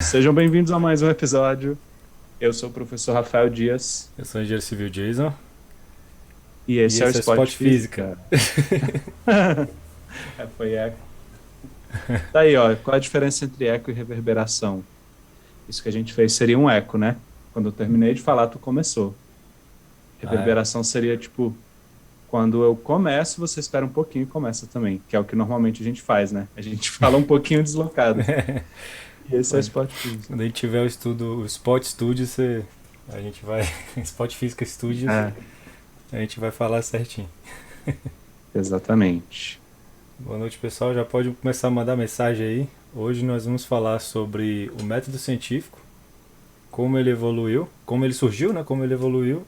Sejam bem-vindos a mais um episódio. Eu sou o professor Rafael Dias Eu sou engenheiro civil Jason e e esse é o esse é o Spot Spot Física. Física. Foi eco. Tá aí, ó. Qual a diferença entre eco e reverberação? Isso que a gente fez seria um eco, né? Quando eu terminei de falar, tu começou. Ah, Reverberação seria tipo, quando eu começo, você espera um pouquinho e começa também, que é o que normalmente a gente faz, né? A gente fala um pouquinho deslocado. E esse é o quando, Spot Física. quando a gente tiver o Spot Studio, a gente vai. Spot Física Studios, É, a gente vai falar certinho. exatamente. Boa noite, pessoal. Já pode começar a mandar mensagem aí. Hoje nós vamos falar sobre o método científico, como ele evoluiu, como ele surgiu, né? Como ele evoluiu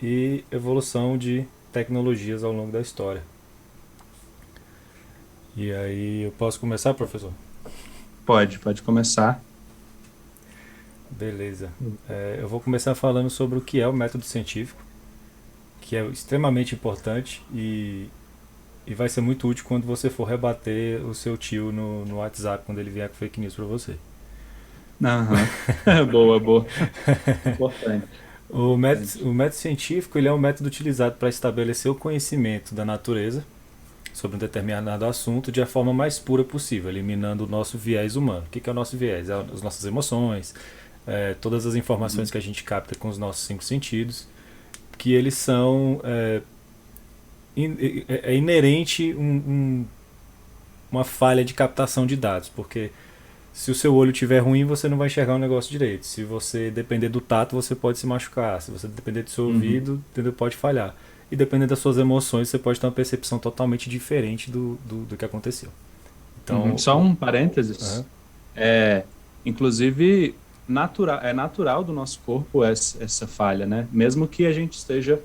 e evolução de tecnologias ao longo da história. E aí, eu posso começar, professor? Pode começar. Beleza. Eu vou começar falando sobre o que é o método científico, que é extremamente importante e vai ser muito útil quando você for rebater o seu tio no WhatsApp quando ele vier com fake news para você. Aham. Boa, boa. Importante. O Importante. método científico ele é um método utilizado para estabelecer o conhecimento da natureza sobre um determinado assunto de a forma mais pura possível, eliminando o nosso viés humano. O que é o nosso viés? É as nossas emoções, todas as informações Uhum. que a gente capta com os nossos cinco sentidos, que eles são é inerente uma falha de captação de dados, porque se o seu olho estiver ruim, você não vai enxergar o negócio direito. Se você depender do tato, você pode se machucar. Se você depender do seu Uhum. ouvido, entendeu? Pode falhar. E dependendo das suas emoções, você pode ter uma percepção totalmente diferente do que aconteceu. Uhum. Então, Só um parênteses. aham, É, inclusive, é natural do nosso corpo essa falha, né? Mesmo que a gente esteja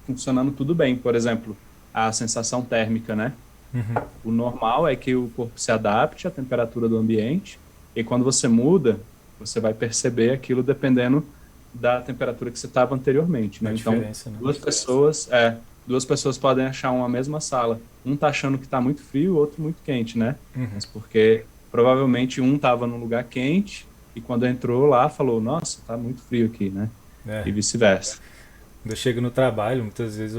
funcionando tudo bem. Por exemplo, a sensação térmica, né? O normal é que o corpo se adapte à temperatura do ambiente, e quando você muda, você vai perceber aquilo dependendo da temperatura que você estava anteriormente, da né? Então, diferença, né? duas pessoas podem achar uma mesma sala. Um tá achando que está muito frio, o outro muito quente, né? Mas porque provavelmente um estava num lugar quente e quando entrou lá falou, nossa, tá muito frio aqui, né? É. E vice-versa. Quando eu chego no trabalho, muitas vezes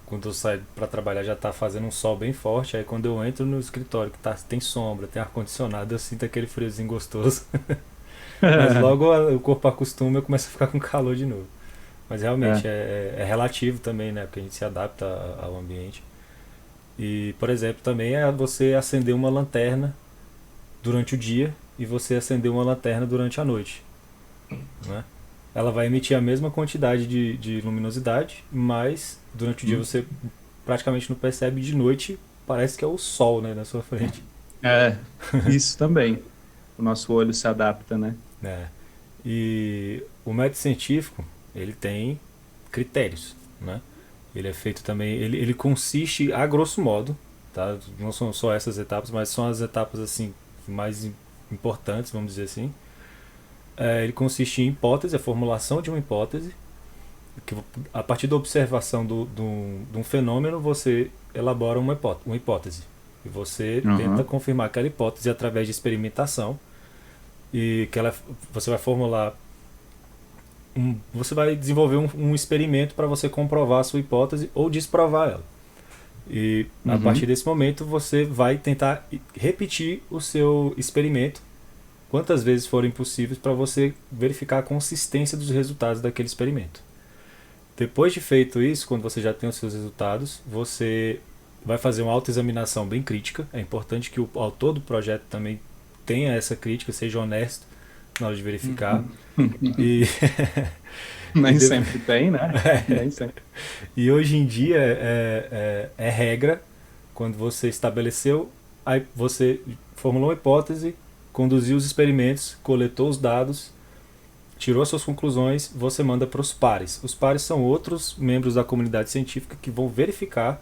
quando eu saio para trabalhar já tá fazendo um sol bem forte, aí quando eu entro no escritório que tem sombra, tem ar condicionado, eu sinto aquele friozinho gostoso. Mas logo o corpo acostuma e eu começo a ficar com calor de novo. Mas realmente É. é relativo também, né? Porque a gente se adapta ao ambiente. E, por exemplo, também é você acender uma lanterna durante o dia e você acender uma lanterna durante a noite, né? Ela vai emitir a mesma quantidade de luminosidade, mas durante o dia Hum. você praticamente não percebe, de noite parece que é o sol, né, na sua frente. É, isso também. O nosso olho se adapta, né? Né? E o método científico, ele tem critérios, né? Ele é feito também, ele consiste a grosso modo, tá? Não são só essas etapas, mas são as etapas assim mais importantes, vamos dizer assim. Ele consiste em hipótese, a formulação de uma hipótese, que a partir da observação de um fenômeno você elabora uma hipótese e você tenta Aham. confirmar aquela hipótese através de experimentação e você vai formular você vai desenvolver um experimento para você comprovar a sua hipótese ou desprovar ela. E a partir Uhum. desse momento você vai tentar repetir o seu experimento quantas vezes forem possíveis para você verificar a consistência dos resultados daquele experimento. Depois de feito isso, quando você já tem os seus resultados, você vai fazer uma autoexaminação bem crítica. É importante que o autor do projeto também tenha essa crítica, seja honesto na hora de verificar. Uhum. E, e, Nem de, sempre tem, né? Nem sempre. e hoje em dia é regra, quando você estabeleceu, aí você formulou uma hipótese, conduziu os experimentos, coletou os dados, tirou suas conclusões, você manda para os pares. Os pares são outros membros da comunidade científica que vão verificar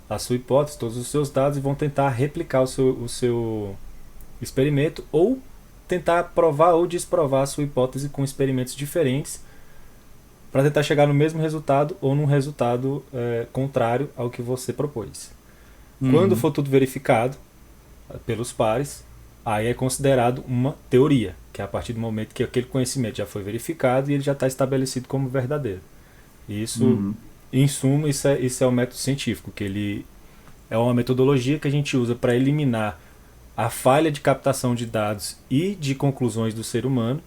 a sua hipótese, todos os seus dados e vão tentar replicar o seu experimento ou tentar provar ou desprovar a sua hipótese com experimentos diferentes para tentar chegar no mesmo resultado ou num resultado contrário ao que você propôs. Quando Uhum. for tudo verificado pelos pares, aí é considerado uma teoria, que é a partir do momento que aquele conhecimento já foi verificado e ele já está estabelecido como verdadeiro. E isso, Uhum. em suma, isso é o método científico, que ele é uma metodologia que a gente usa para eliminar a falha de captação de dados e de conclusões do ser humano,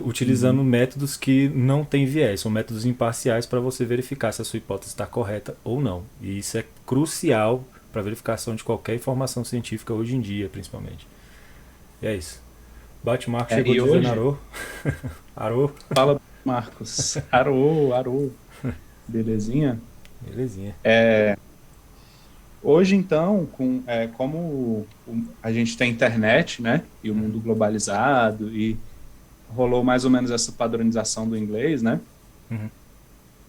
utilizando Uhum. métodos que não têm viés, são métodos imparciais para você verificar se a sua hipótese está correta ou não. E isso é crucial para a verificação de qualquer informação científica hoje em dia, principalmente. E é isso. Bate Marco chegou E dizendo hoje, arô. Arô. fala, Marcos, arô, arô, belezinha? Belezinha. Hoje, então, como a gente tem internet, né, e o mundo globalizado, e rolou mais ou menos essa padronização do inglês, né, Uhum.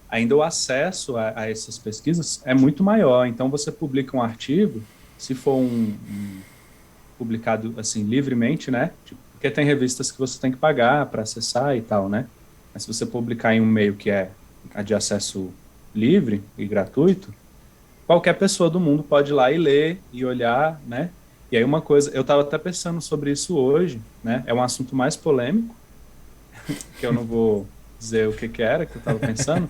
ainda o acesso a essas pesquisas é muito maior. Então, você publica um artigo, se for publicado assim livremente, né, tipo, porque tem revistas que você tem que pagar para acessar e tal, né, mas se você publicar em um meio que é de acesso livre e gratuito, qualquer pessoa do mundo pode ir lá e ler e olhar, né? E aí uma coisa, eu estava até pensando sobre isso hoje, né? É um assunto mais polêmico, que eu não vou dizer o que que era que eu estava pensando,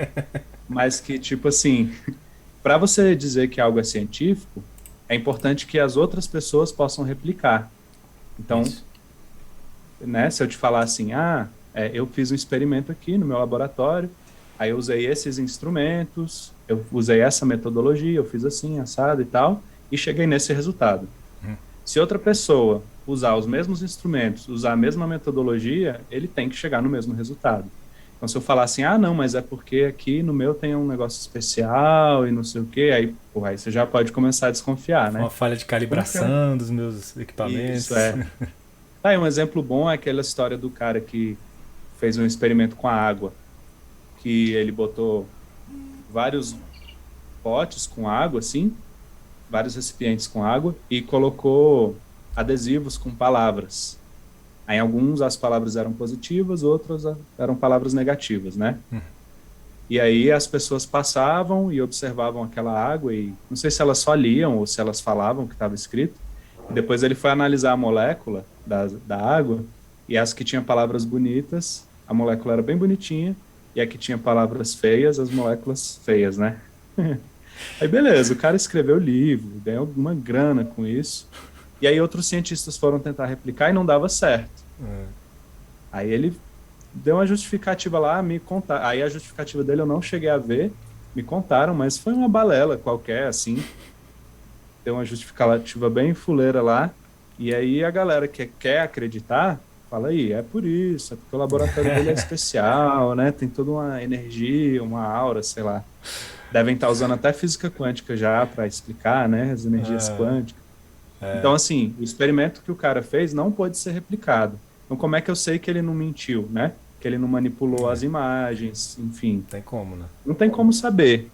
mas que tipo assim, para você dizer que algo é científico, é importante que as outras pessoas possam replicar. Então, Isso. né? Se eu te falar assim, eu fiz um experimento aqui no meu laboratório, aí eu usei esses instrumentos, eu usei essa metodologia, eu fiz assim, assado e tal, e cheguei nesse resultado. Se outra pessoa usar os mesmos instrumentos, usar a mesma metodologia, ele tem que chegar no mesmo resultado. Então, se eu falar assim, não, mas é porque aqui no meu tem um negócio especial e não sei o quê, aí, porra, aí você já pode começar a desconfiar, Foi uma né? falha de Como que é? calibração dos meus Isso equipamentos. é. Tá, e um exemplo bom é aquela história do cara que fez um experimento com a água, que ele botou vários potes com água, assim, vários recipientes com água, e colocou adesivos com palavras. Aí, em alguns as palavras eram positivas, outras eram palavras negativas, né? E aí as pessoas passavam e observavam aquela água e não sei se elas só liam ou se elas falavam o que estava escrito. E depois ele foi analisar a molécula da água e as que tinham palavras bonitas, a molécula era bem bonitinha, e a que tinha palavras feias, as moléculas feias, né? Aí beleza, o cara escreveu o livro, ganhou uma grana com isso. E aí outros cientistas foram tentar replicar e não dava certo. Aí ele deu uma justificativa lá, me contar. Aí a justificativa dele eu não cheguei a ver, me contaram, mas foi uma balela qualquer, assim. Deu uma justificativa bem fuleira lá. E aí a galera que quer acreditar, fala aí, é por isso, é porque o laboratório dele é especial, né? Tem toda uma energia, uma aura, sei lá. Devem estar usando até física quântica já para explicar, né? As energias quânticas. Então, assim, o experimento que o cara fez não pode ser replicado. Então, como é que eu sei que ele não mentiu, né? Que ele não manipulou as imagens, enfim. Tem como, né? Não tem como saber.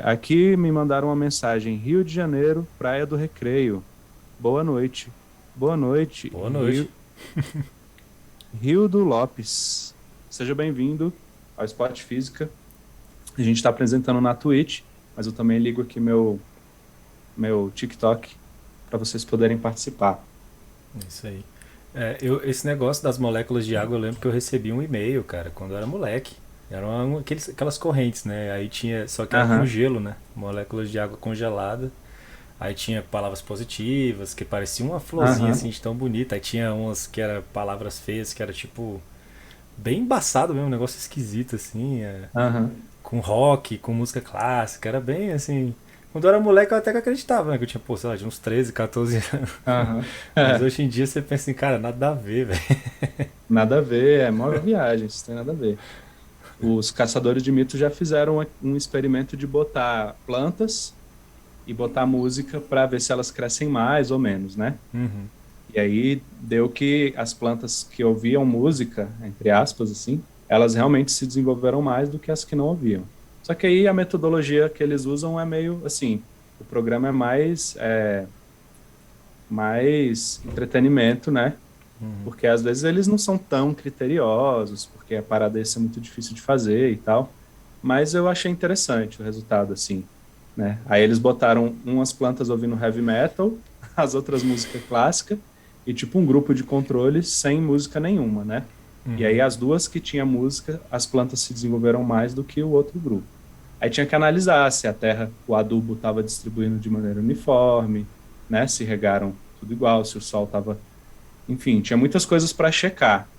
Aqui me mandaram uma mensagem: Rio de Janeiro, Praia do Recreio. Boa noite. Boa noite, Boa noite. Rio do Lopes. Seja bem-vindo ao Spot Física. A gente está apresentando na Twitch, mas eu também ligo aqui meu TikTok para vocês poderem participar. Isso aí. Esse negócio das moléculas de água, eu lembro que eu recebi um e-mail, cara, quando eu era moleque. Eram aquelas correntes, né? Aí tinha, só que era com Aham, gelo, né? Moléculas de água congelada. Aí tinha palavras positivas, que parecia uma florzinha aham, assim, de tão bonita. Aí tinha umas que eram palavras feias, que era tipo, bem embaçado mesmo, um negócio esquisito assim. aham, Com rock, com música clássica, era bem assim. Quando eu era moleque eu até que acreditava, né? Que eu tinha, pô, sei lá, de uns 13, 14 anos. aham. Mas hoje em dia você pensa assim, cara, nada a ver, velho. Nada a ver, é maior viagem, isso tem nada a ver. Os caçadores de mitos já fizeram um experimento de botar plantas e botar música para ver se elas crescem mais ou menos, né? Uhum. E aí deu que as plantas que ouviam música, entre aspas, assim, elas realmente se desenvolveram mais do que as que não ouviam. Só que aí a metodologia que eles usam é meio assim, o programa é mais entretenimento, né? Porque às vezes eles não são tão criteriosos, porque a parada desse é muito difícil de fazer e tal. Mas eu achei interessante o resultado, assim, né? Aí eles botaram umas plantas ouvindo heavy metal as outras músicas clássicas e tipo um grupo de controle sem música nenhuma, né? E aí Uhum. as duas que tinha música, as plantas se desenvolveram mais do que o outro grupo. Aí tinha que analisar se a terra, o adubo estava distribuindo de maneira uniforme, né? Se regaram tudo igual, se o sol estava, enfim, tinha muitas coisas para checar.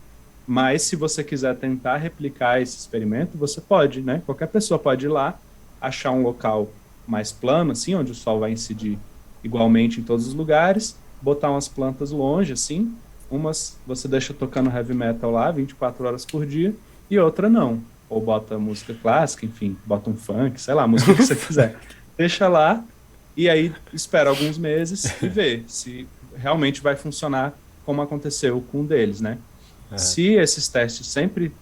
Mas se você quiser tentar replicar esse experimento, você pode, né? Qualquer pessoa pode ir lá, achar um local mais plano, assim, onde o sol vai incidir igualmente em todos os lugares, botar umas plantas longe, assim, umas você deixa tocando heavy metal lá 24 horas por dia e outra não. Ou bota música clássica, enfim, bota um funk, sei lá, a música que você quiser. Deixa lá e aí espera alguns meses e vê se realmente vai funcionar como aconteceu com um deles, né? É, Se esses testes sempre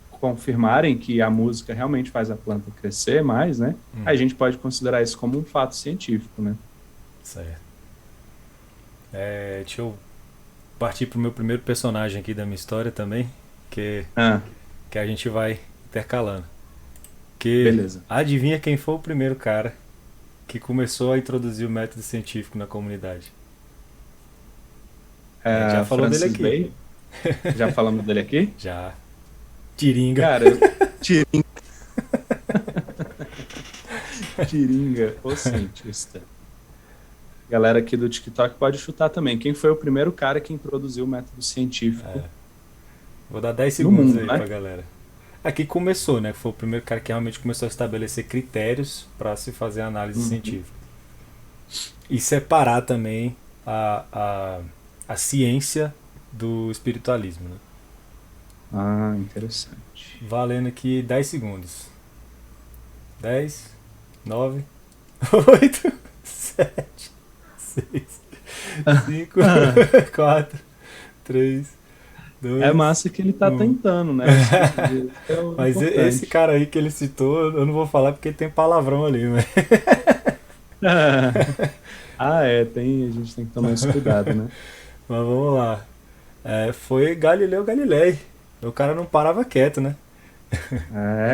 confirmarem que a música realmente faz a planta crescer mais, né? Aí a gente pode considerar isso como um fato científico, né? certo. Deixa eu partir pro meu primeiro personagem aqui da minha história também, que, Ah, que a gente vai intercalando. Que beleza. adivinha quem foi o primeiro cara que começou a introduzir o método científico na comunidade? A gente já falou dele Francis aqui. Bacon, já falamos dele aqui? Já. Tiringa. Cara, Tiringa, o cientista. Galera aqui do TikTok pode chutar também. Quem foi o primeiro cara que introduziu o método científico Vou dar 10 no segundos mundo, aí pra né? galera. Aqui começou, né? Foi o primeiro cara que realmente começou a estabelecer critérios para se fazer análise Uhum. científica. E separar também a ciência do espiritualismo, né? Ah, interessante. Valendo aqui 10 segundos. 10, 9, 8, 7, 6, 5, Ah, 4, 3, é 2, massa que ele tá 1. tentando, né? Isso que é o Mas esse importante. cara aí que ele citou, eu não vou falar porque tem palavrão ali, né? Ah, tem, a gente tem que tomar esse cuidado, né? Mas vamos lá. Foi Galileu Galilei. O cara não parava quieto, né?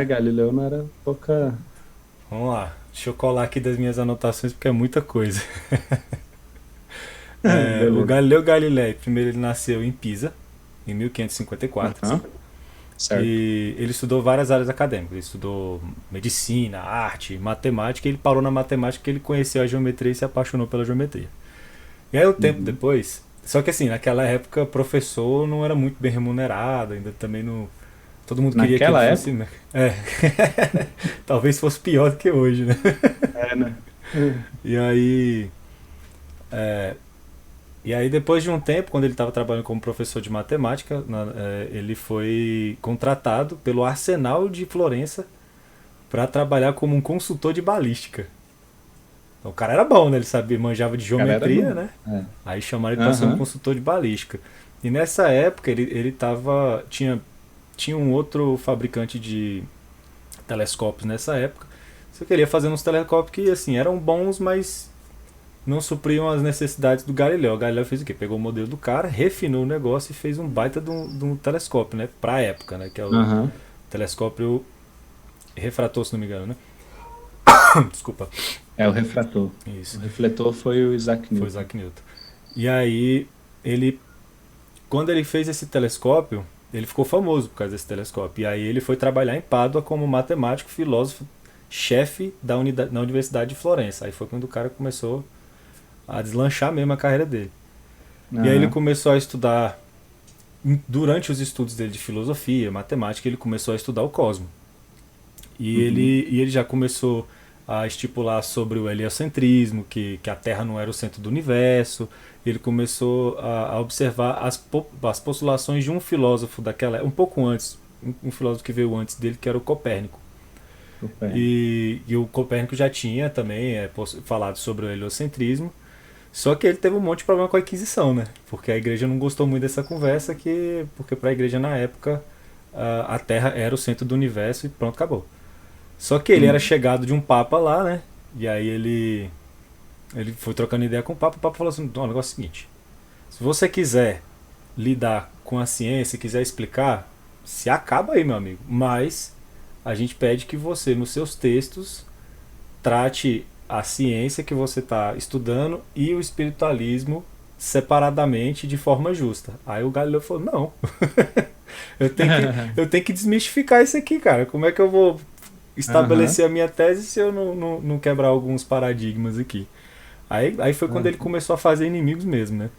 Galileu não era pouca. Vamos lá. Deixa eu colar aqui das minhas anotações porque é muita coisa. O Beleza. Galileu Galilei, primeiro ele nasceu em Pisa, em 1554. Aham, certo. E ele estudou várias áreas acadêmicas. Ele estudou medicina, arte, matemática. E ele parou na matemática porque ele conheceu a geometria e se apaixonou pela geometria. E aí, o tempo Uhum. depois. Só que assim, naquela época, professor não era muito bem remunerado, ainda também não. Todo mundo queria que ele Naquela fosse. época, Né? É. Talvez fosse pior do que hoje, né? né? E aí. é, E aí, depois de um tempo, quando ele estava trabalhando como professor de matemática, ele foi contratado pelo Arsenal de Florença para trabalhar como um consultor de balística. Então, o cara era bom, né? Ele sabia, manjava de O cara era geometria, bom. né? É. Aí chamaram ele para ser um Aham. consultor de balística. E nessa época ele tava. Tinha um outro fabricante de telescópios nessa época. Só que ele ia fazendo uns telescópios que assim, eram bons, mas não supriam as necessidades do Galileu. O Galileu fez o quê? Pegou o modelo do cara, refinou o negócio e fez um baita de um telescópio, né? Pra época, né? Que é o Aham. telescópio refrator, se não me engano, né? Desculpa. É o refrator. O Isso. refletor foi o Isaac Foi Newton. Isaac Newton. E aí, ele, quando ele fez esse telescópio, ele ficou famoso por causa desse telescópio. E aí ele foi trabalhar em Pádua como matemático, filósofo, chefe na Universidade de Florença. Aí foi quando o cara começou a deslanchar mesmo a carreira dele. E aí ele Aham. começou a estudar, durante os estudos dele de filosofia, matemática, ele começou a estudar o cosmos. Uhum. E ele já começou a estipular sobre o heliocentrismo, que a Terra não era o centro do universo. Ele começou a observar as postulações de um filósofo daquela, um pouco antes, um filósofo que veio antes dele, que era o Copérnico. Copérnico. E o Copérnico já tinha também falado sobre o heliocentrismo, só que ele teve um monte de problema com a Inquisição, né? Porque a igreja não gostou muito dessa conversa, porque para a igreja na época a Terra era o centro do universo e pronto, acabou. Só que ele era Uhum. chegado de um papa lá, né? E aí ele foi trocando ideia com o papa falou assim: "Não, o negócio é o seguinte, se você quiser lidar com a ciência, quiser explicar, se acaba aí, meu amigo. Mas a gente pede que você, nos seus textos, trate a ciência que você está estudando e o espiritualismo separadamente de forma justa. Aí o Galileu falou, não, eu tenho que desmistificar isso aqui, cara. Como é que eu vou Aham, estabelecer a minha tese se eu não quebrar alguns paradigmas aqui? Aí foi quando ele aham, começou a fazer inimigos mesmo, né?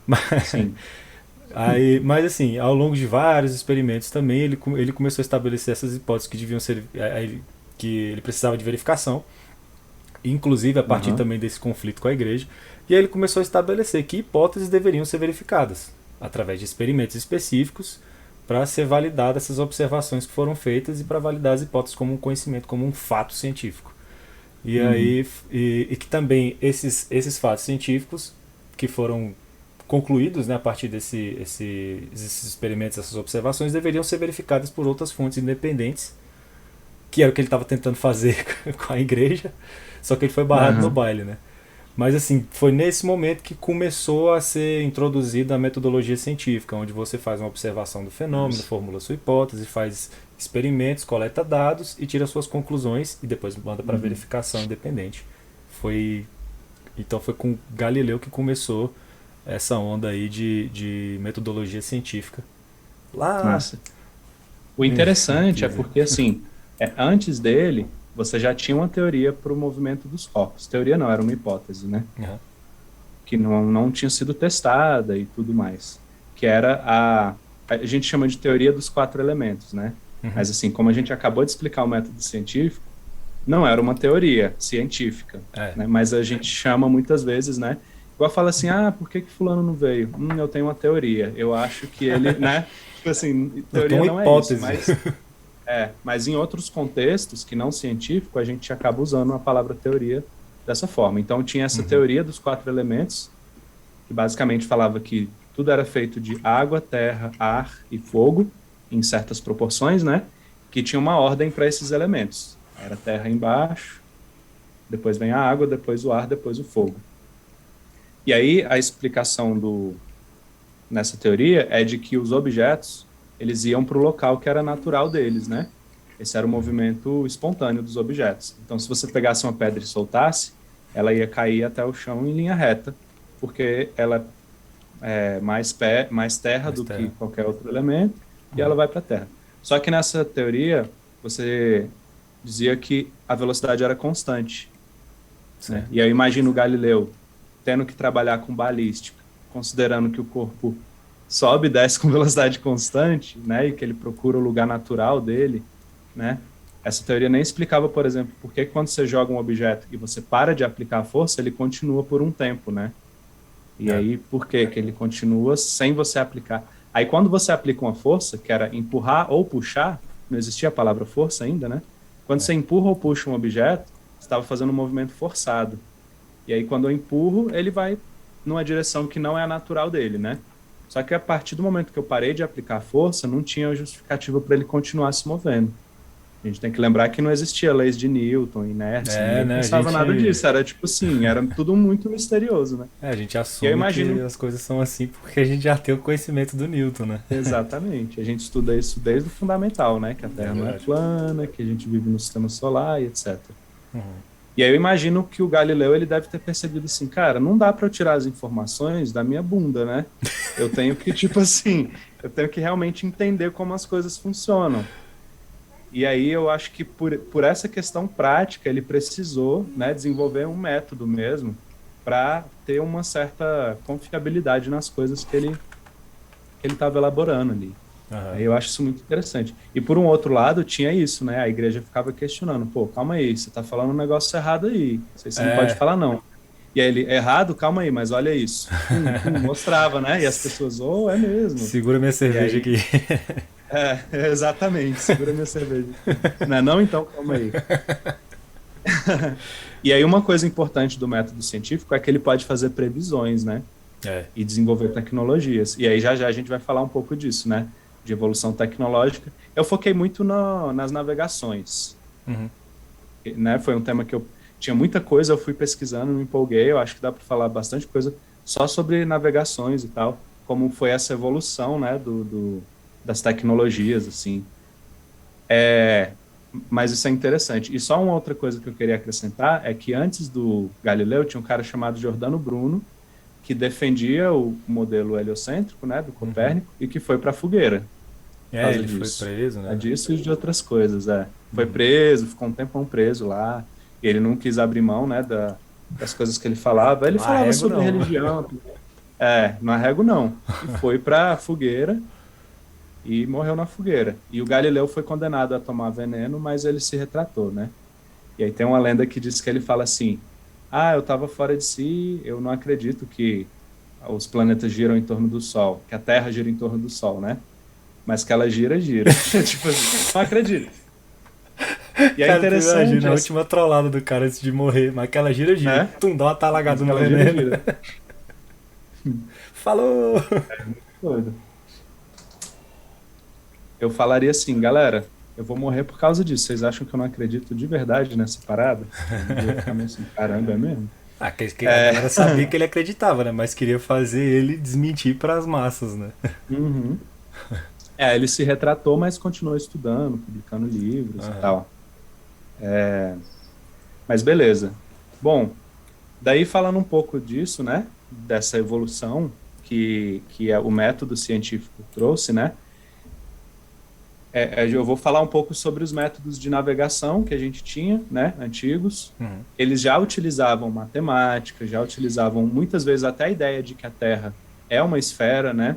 Mas, sim. mas assim, ao longo de vários experimentos também, ele começou a estabelecer essas hipóteses que deviam ser, que ele precisava de verificação, inclusive a partir Aham, também desse conflito com a igreja. E aí ele começou a estabelecer que hipóteses deveriam ser verificadas através de experimentos específicos para ser validadas essas observações que foram feitas e para validar as hipóteses como um conhecimento, como um fato científico. E uhum, aí e que também esses fatos científicos que foram concluídos, né, a partir esses experimentos, essas observações, deveriam ser verificadas por outras fontes independentes, que era o que ele estava tentando fazer com a igreja, só que ele foi barrado no aham, baile, né? Mas assim, foi nesse momento que começou a ser introduzida a metodologia científica, onde você faz uma observação do fenômeno, nossa, formula sua hipótese, faz experimentos, coleta dados e tira suas conclusões e depois manda para uhum, verificação independente. Foi então foi com Galileu que começou essa onda aí de metodologia científica. Lá, massa. O interessante quer é dizer, porque, assim, antes dele, você já tinha uma teoria para o movimento dos corpos. Teoria não, era uma hipótese, né? uhum, Que não tinha sido testada e tudo mais. Que era a gente chama de teoria dos quatro elementos, né? uhum, Mas, assim, como a gente acabou de explicar o método científico, não era uma teoria científica, é, né? Mas a gente chama muitas vezes, né? Igual fala assim, ah, por que que fulano não veio? Eu tenho uma teoria. Eu acho que ele, né? Tipo assim, eu tenho teoria uma não é isso, hipótese. mas em outros contextos que não científico, a gente acaba usando a palavra teoria dessa forma. Então tinha essa Uhum, teoria dos quatro elementos, que basicamente falava que tudo era feito de água, terra, ar e fogo, em certas proporções, né? Que tinha uma ordem para esses elementos. Era terra embaixo, depois vem a água, depois o ar, depois o fogo. E aí a explicação nessa teoria é de que os objetos eles iam para o local que era natural deles, né? Esse era o movimento espontâneo dos objetos. Então, se você pegasse uma pedra e soltasse, ela ia cair até o chão em linha reta, porque ela é mais terra mas do que terra. qualquer outro elemento, e Uhum, ela vai para a terra. Só que nessa teoria, você dizia que a velocidade era constante, né? certo. E aí eu imagino o Galileu tendo que trabalhar com balística, considerando que o corpo sobe e desce com velocidade constante, né? E que ele procura o lugar natural dele, né? Essa teoria nem explicava, por exemplo, por que quando você joga um objeto e você para de aplicar a força, ele continua por um tempo, né? E É, aí, por que que ele continua sem você aplicar? Aí, quando você aplica uma força, que era empurrar ou puxar, não existia a palavra força ainda, né? Quando é. você empurra ou puxa um objeto, você estava fazendo um movimento forçado. E aí, quando eu empurro, ele vai numa direção que não é a natural dele, né? Só que a partir do momento que eu parei de aplicar força, não tinha justificativa para ele continuar se movendo. A gente tem que lembrar que não existia leis de Newton, inércia, É, ninguém né? pensava nada disso. Era tipo assim, era tudo muito misterioso, né? A gente E eu assume que imagino as coisas são assim porque a gente já tem o conhecimento do Newton, né? exatamente. A gente estuda isso desde o fundamental, né? Que a É Terra não é verdade. plana, que a gente vive no sistema solar e etc. Uhum. E aí eu imagino que o Galileu ele deve ter percebido assim, cara, não dá para eu tirar as informações da minha bunda, né? Eu tenho que, tipo assim, eu tenho que realmente entender como as coisas funcionam. E aí eu acho que por essa questão prática ele precisou, né, desenvolver um método mesmo para ter uma certa confiabilidade nas coisas que ele estava elaborando ali. Aham. Aí eu acho isso muito interessante. E por um outro lado, tinha isso, né? A igreja ficava questionando, pô, calma aí, você está falando um negócio errado aí. Isso aí você não pode É, falar, não. E aí ele, errado? Calma aí, mas olha isso. Mostrava, né? E as pessoas, oh, é mesmo. segura minha E cerveja aí, aqui. exatamente, segura minha cerveja aqui. Não é não? Então calma aí. E aí uma coisa importante do método científico é que ele pode fazer previsões, né? É. E desenvolver tecnologias. E aí já já a gente vai falar um pouco disso, né? De evolução tecnológica. Eu foquei muito nas navegações, Uhum. né? Foi um tema que eu tinha muita coisa, eu fui pesquisando, me empolguei. Eu acho que dá para falar bastante coisa só sobre navegações e tal, como foi essa evolução, né? Das tecnologias, assim. mas isso é interessante. E só uma outra coisa que eu queria acrescentar é que antes do Galileu tinha um cara chamado Giordano Bruno que defendia o modelo heliocêntrico, né, do Uhum. Copérnico, e que foi para a fogueira por É, causa ele foi disso. preso, É né? disso e de outras coisas, é. Foi Uhum. preso, ficou um tempão preso lá, e ele não quis abrir mão, né, das coisas que ele falava. Ele Não falava arrego, sobre não. religião, não arrego não. E foi para a fogueira e morreu na fogueira. E o Galileu foi condenado a tomar veneno, mas ele se retratou, né? E aí tem uma lenda que diz que ele fala assim: Ah, eu estava fora de si, eu não acredito que os planetas giram em torno do Sol, que a Terra gira em torno do Sol, né? Mas que ela gira, gira. Tipo assim, não acredito. E é Cara, tu imagina interessante, a última trollada do cara antes de morrer, mas aquela gira, gira. né? Tum, dá uma Mas talagada que no ela gira, veneno. gira. Falou! Doido. Eu falaria assim, galera, eu vou morrer por causa disso. Vocês acham que eu não acredito de verdade nessa parada? Eu ia ficar meio assim, caramba, é mesmo? Ah, a É, galera sabia que ele acreditava, né? Mas queria fazer ele desmentir pras massas, né? uhum. Ele se retratou, mas continuou estudando, publicando livros e Aham. tal. Mas beleza. Bom, daí falando um pouco disso, né? Dessa evolução que o método científico trouxe, né? Eu vou falar um pouco sobre os métodos de navegação que a gente tinha, né? Antigos. Uhum. Eles já utilizavam matemática, já utilizavam muitas vezes até a ideia de que a Terra é uma esfera, né?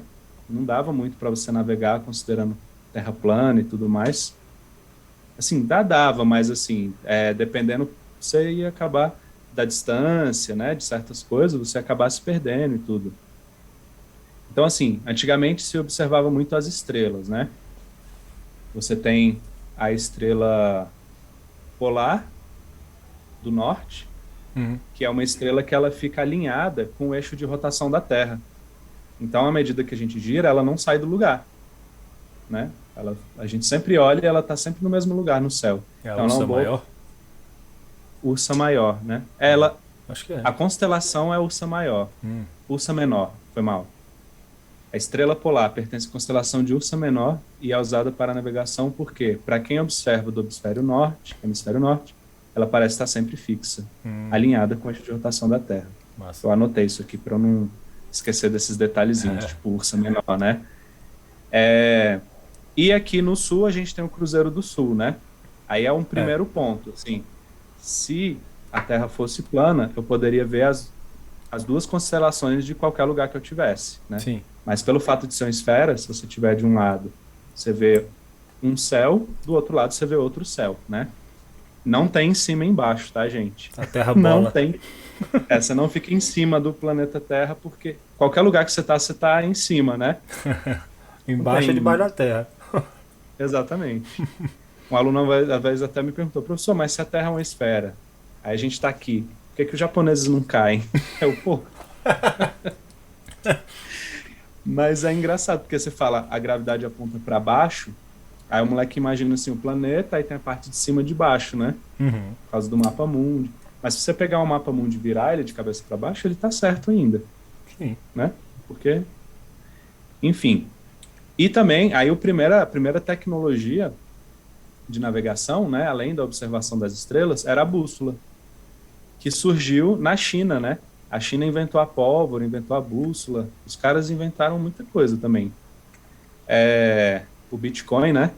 Não dava muito para você navegar considerando Terra plana e tudo mais. Assim, dava, mas assim, dependendo, você ia acabar da distância, né, de certas coisas, você ia acabar se perdendo e tudo. Então, assim, antigamente se observava muito as estrelas, né? Você tem a estrela polar do norte, Uhum. que é uma estrela que ela fica alinhada com o eixo de rotação da Terra. Então, à medida que a gente gira, ela não sai do lugar, né? A gente sempre olha e ela está sempre no mesmo lugar no céu. É a Então, ela é uma ursa boa maior? Ursa Maior, né? Acho que é. A constelação é Ursa Maior. Hum. Ursa Menor, foi mal. A estrela polar pertence à constelação de Ursa Menor e é usada para navegação porque, para quem observa do hemisfério norte, ela parece estar sempre fixa, alinhada com o eixo de rotação da Terra. Massa. Eu anotei isso aqui para eu não esquecer desses detalhezinhos, tipo Ursa Menor, né? E aqui no sul a gente tem o Cruzeiro do Sul, né? Aí é um É, primeiro ponto, assim, se a Terra fosse plana, eu poderia ver as duas constelações de qualquer lugar que eu tivesse, né? sim. Mas pelo fato de ser uma esfera, se você tiver de um lado, você vê um céu, do outro lado você vê outro céu, né? Não tem em cima e embaixo, tá, gente? A terra Não bola. tem. Você não fica em cima do planeta Terra, porque qualquer lugar que você tá em cima, né? Não Embaixo é debaixo tem. da terra. Exatamente. Um aluno, às vezes, até me perguntou, professor, mas se a Terra é uma esfera, aí a gente está aqui, por que que os japoneses não caem? Pô, mas é engraçado, porque você fala, a gravidade aponta para baixo, aí o moleque imagina assim, o planeta, aí tem a parte de cima e de baixo, né? Uhum. Por causa do mapa mundi. Mas se você pegar o mapa mundi e virar ele de cabeça para baixo, ele tá certo ainda, Sim. né? Porque, enfim. E também, aí a primeira tecnologia de navegação, né, além da observação das estrelas, era a bússola, que surgiu na China, né? A China inventou a pólvora, inventou a bússola. Os caras inventaram muita coisa também. O Bitcoin, né?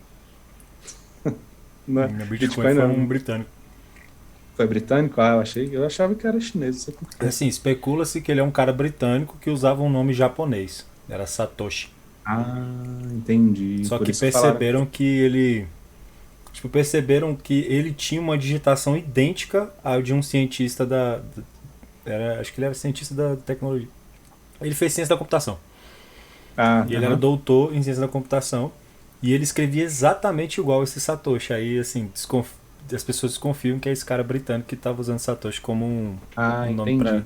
O Bitcoin Bitcoin foi um não, britânico. foi britânico? Eu achava que era chinês, não sei por quê. Assim, especula-se que ele é um cara britânico que usava um nome japonês. Era Satoshi. Ah, entendi. Só Por que isso que falaram que... perceberam que ele. Tipo, perceberam que ele tinha uma digitação idêntica à de um cientista acho que ele era cientista da tecnologia. Ele fez ciência da computação. Ah, E ele era aham. doutor em ciência da computação. E ele escrevia exatamente igual esse Satoshi. Aí, assim, as pessoas desconfiam que é esse cara britânico que estava usando Satoshi como Ah, um nome pra entendi.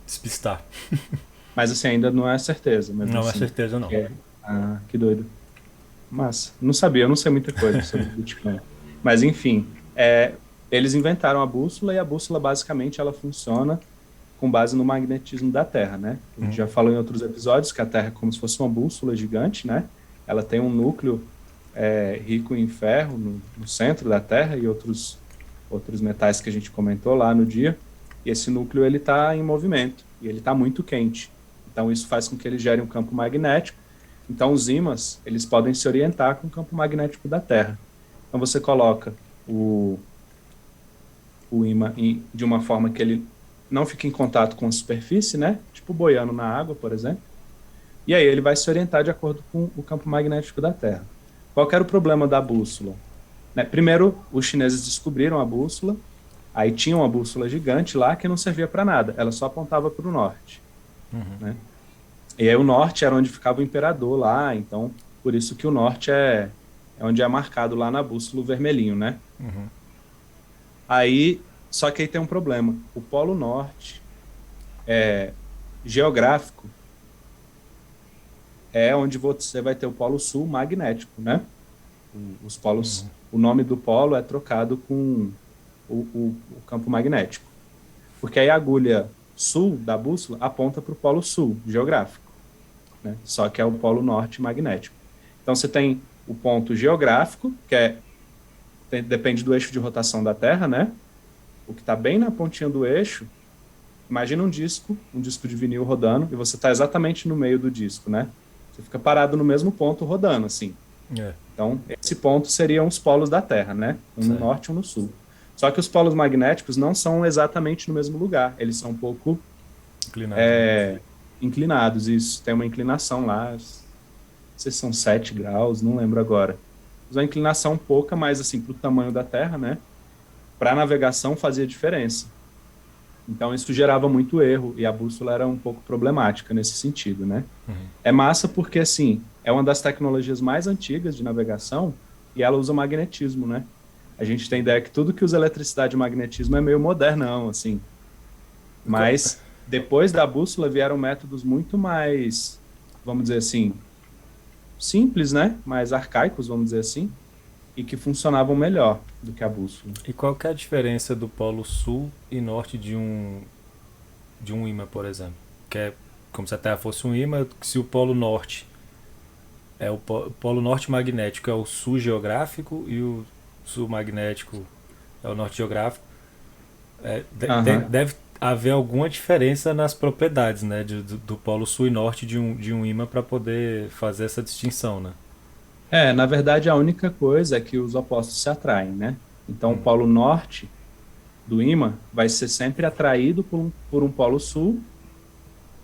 despistar. Mas assim, ainda não é certeza, mesmo Não é assim. certeza, não. Ah, que doido. Massa. Não sabia, eu não sei muita coisa sobre Bitcoin. Mas, enfim, eles inventaram a bússola e a bússola, basicamente, ela funciona com base no magnetismo da Terra, né? A gente já falou em outros episódios que a Terra é como se fosse uma bússola gigante, né? Ela tem um núcleo rico em ferro no centro da Terra e outros metais que a gente comentou lá no dia, e esse núcleo ele está em movimento, e ele está muito quente. Então isso faz com que ele gere um campo magnético. Então os ímãs, eles podem se orientar com o campo magnético da Terra. Então você coloca o ímã de uma forma que ele não fique em contato com a superfície, né? Tipo boiando na água, por exemplo. E aí ele vai se orientar de acordo com o campo magnético da Terra. Qual que era o problema da bússola? Né? Primeiro, os chineses descobriram a bússola, aí tinha uma bússola gigante lá que não servia para nada, ela só apontava para o norte. Né? E aí o norte era onde ficava o imperador lá, então por isso que o norte é onde é marcado lá na bússola o vermelhinho, né? Aí, só que aí tem um problema. O Polo Norte geográfico é onde você vai ter o Polo Sul magnético, né? Os polos, o nome do polo é trocado com o campo magnético. Porque aí a agulha sul da bússola aponta para o Polo Sul geográfico, né? Só que é o Polo Norte magnético. Então você tem o ponto geográfico, que depende do eixo de rotação da Terra, né? O que está bem na pontinha do eixo, imagina um disco de vinil rodando, e você está exatamente no meio do disco, né? Você fica parado no mesmo ponto rodando, assim. Então, esse ponto seriam os polos da Terra, né? Um no norte e um no sul. Só que os polos magnéticos não são exatamente no mesmo lugar. Eles são um pouco inclinados. Isso, tem uma inclinação lá. Não sei se são 7 graus, não lembro agora. Mas uma inclinação pouca, mas assim, para o tamanho da Terra, né? Para a navegação fazia diferença. Então isso gerava muito erro e a bússola era um pouco problemática nesse sentido, né? É massa porque, assim, é uma das tecnologias mais antigas de navegação e ela usa magnetismo, né? A gente tem ideia que tudo que usa eletricidade e magnetismo é meio modernão, assim. Mas depois da bússola vieram métodos muito mais, vamos dizer assim, simples, né? Mais arcaicos, vamos dizer assim, e que funcionavam melhor do que a bússola. E qual que é a diferença do polo sul e norte de um ímã, por exemplo? Que é como se a Terra fosse um ímã, se o polo norte é o polo norte magnético é o sul geográfico e o sul magnético é o norte geográfico. Deve haver alguma diferença nas propriedades, né, do polo sul e norte de um ímã para poder fazer essa distinção, né? Na verdade, a única coisa é que os opostos se atraem, né? Então, o polo norte do ímã vai ser sempre atraído por um polo sul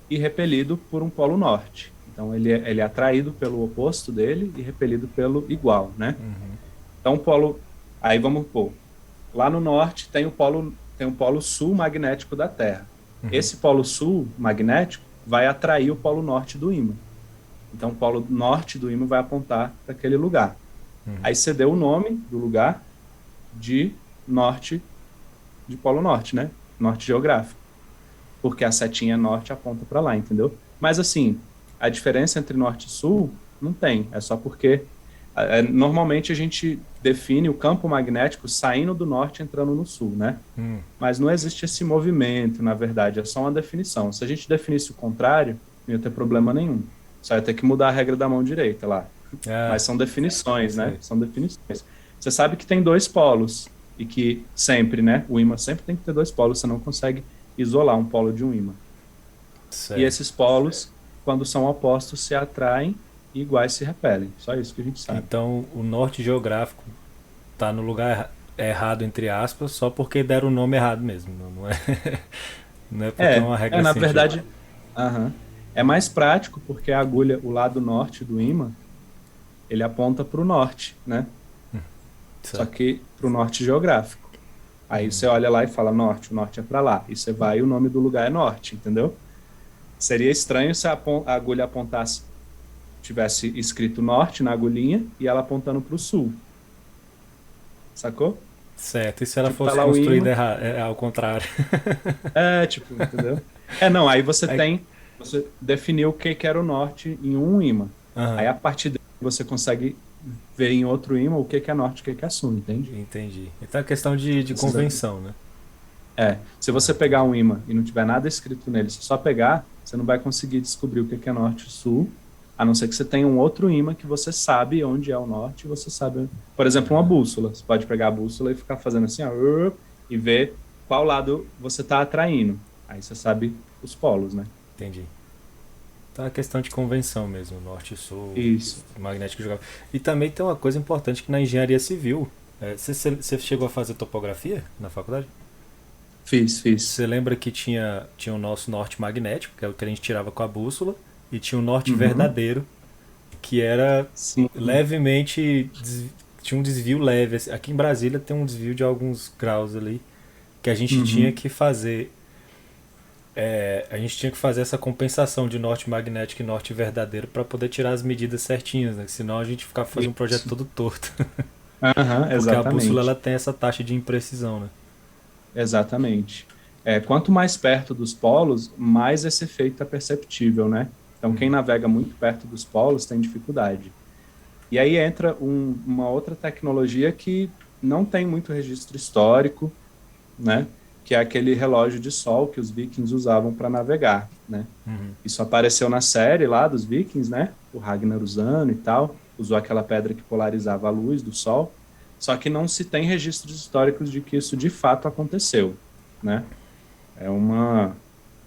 e repelido por um polo norte. Então, ele é atraído pelo oposto dele e repelido pelo igual, né? Então, o polo... Aí, vamos pôr. Lá no norte tem um polo sul magnético da Terra. Esse polo sul magnético vai atrair o polo norte do ímã. Então, o polo norte do ímã vai apontar para aquele lugar. Aí você deu o nome do lugar de norte, de polo norte, né? Norte geográfico. Porque a setinha norte aponta para lá, entendeu? Mas, assim, a diferença entre norte e sul não tem. É só porque, normalmente, a gente define o campo magnético saindo do norte e entrando no sul, né? Mas não existe esse movimento, na verdade. É só uma definição. Se a gente definisse o contrário, não ia ter problema nenhum. Só ia ter que mudar a regra da mão direita lá. Mas são definições, né? São definições. Você sabe que tem 2 polos e que sempre, né? O ímã sempre tem que ter 2 polos. Você não consegue isolar um polo de um ímã. E esses polos, quando são opostos, se atraem e iguais se repelem. Só isso que a gente sabe. Então, o norte geográfico está no lugar errado, entre aspas, só porque deram o nome errado mesmo. Não é, não é porque é uma regra na científica. verdade... É mais prático porque a agulha, o lado norte do ímã, ele aponta para o norte, né? Só que para o norte geográfico. Aí você olha lá e fala norte, o norte é para lá. E você vai e o nome do lugar é norte, entendeu? Seria estranho se a agulha apontasse, tivesse escrito norte na agulhinha e ela apontando para o sul. Sacou? Certo, e se ela Tipo, fosse tá lá o construída ímã, ao contrário? entendeu? Não, aí você definiu o que era o norte em um ímã. Aí a partir daí você consegue ver em outro ímã o que é norte e o que é sul, entende? Entendi. Então é questão de convenção, né? Se você pegar um ímã e não tiver nada escrito nele, se só pegar, você não vai conseguir descobrir o que é norte e sul, A não ser que você tenha um outro ímã que você sabe onde é o norte, e você sabe, por exemplo, uma bússola. Você pode pegar a bússola e ficar fazendo assim, ó, e ver qual lado você está atraindo. Aí você sabe os polos, né? Entendi. Então é questão de convenção mesmo, norte e sul, Isso. magnético jogava. E também tem uma coisa importante que na engenharia civil, você chegou a fazer topografia na faculdade? Fiz. Você lembra que tinha o nosso norte magnético, que é o que a gente tirava com a bússola, e tinha o norte Uhum. verdadeiro, que era Sim. levemente. Tinha um desvio leve. Aqui em Brasília tem um desvio de alguns graus ali, que a gente tinha Uhum. que fazer. A gente tinha que fazer essa compensação de norte magnético e norte verdadeiro para poder tirar as medidas certinhas, né? Senão a gente ficava fazendo um projeto Isso. todo torto. Aham, Porque a bússola ela exatamente. tem essa taxa de imprecisão, né? Exatamente. Quanto mais perto dos polos, mais esse efeito é perceptível, né? Então, quem navega muito perto dos polos tem dificuldade. E aí entra uma outra tecnologia que não tem muito registro histórico, né? Que é aquele relógio de sol que os vikings usavam para navegar, né? Isso apareceu na série lá dos vikings, né? O Ragnar usando e tal, usou aquela pedra que polarizava a luz do sol, só que não se tem registros históricos de que isso de fato aconteceu, né? É uma,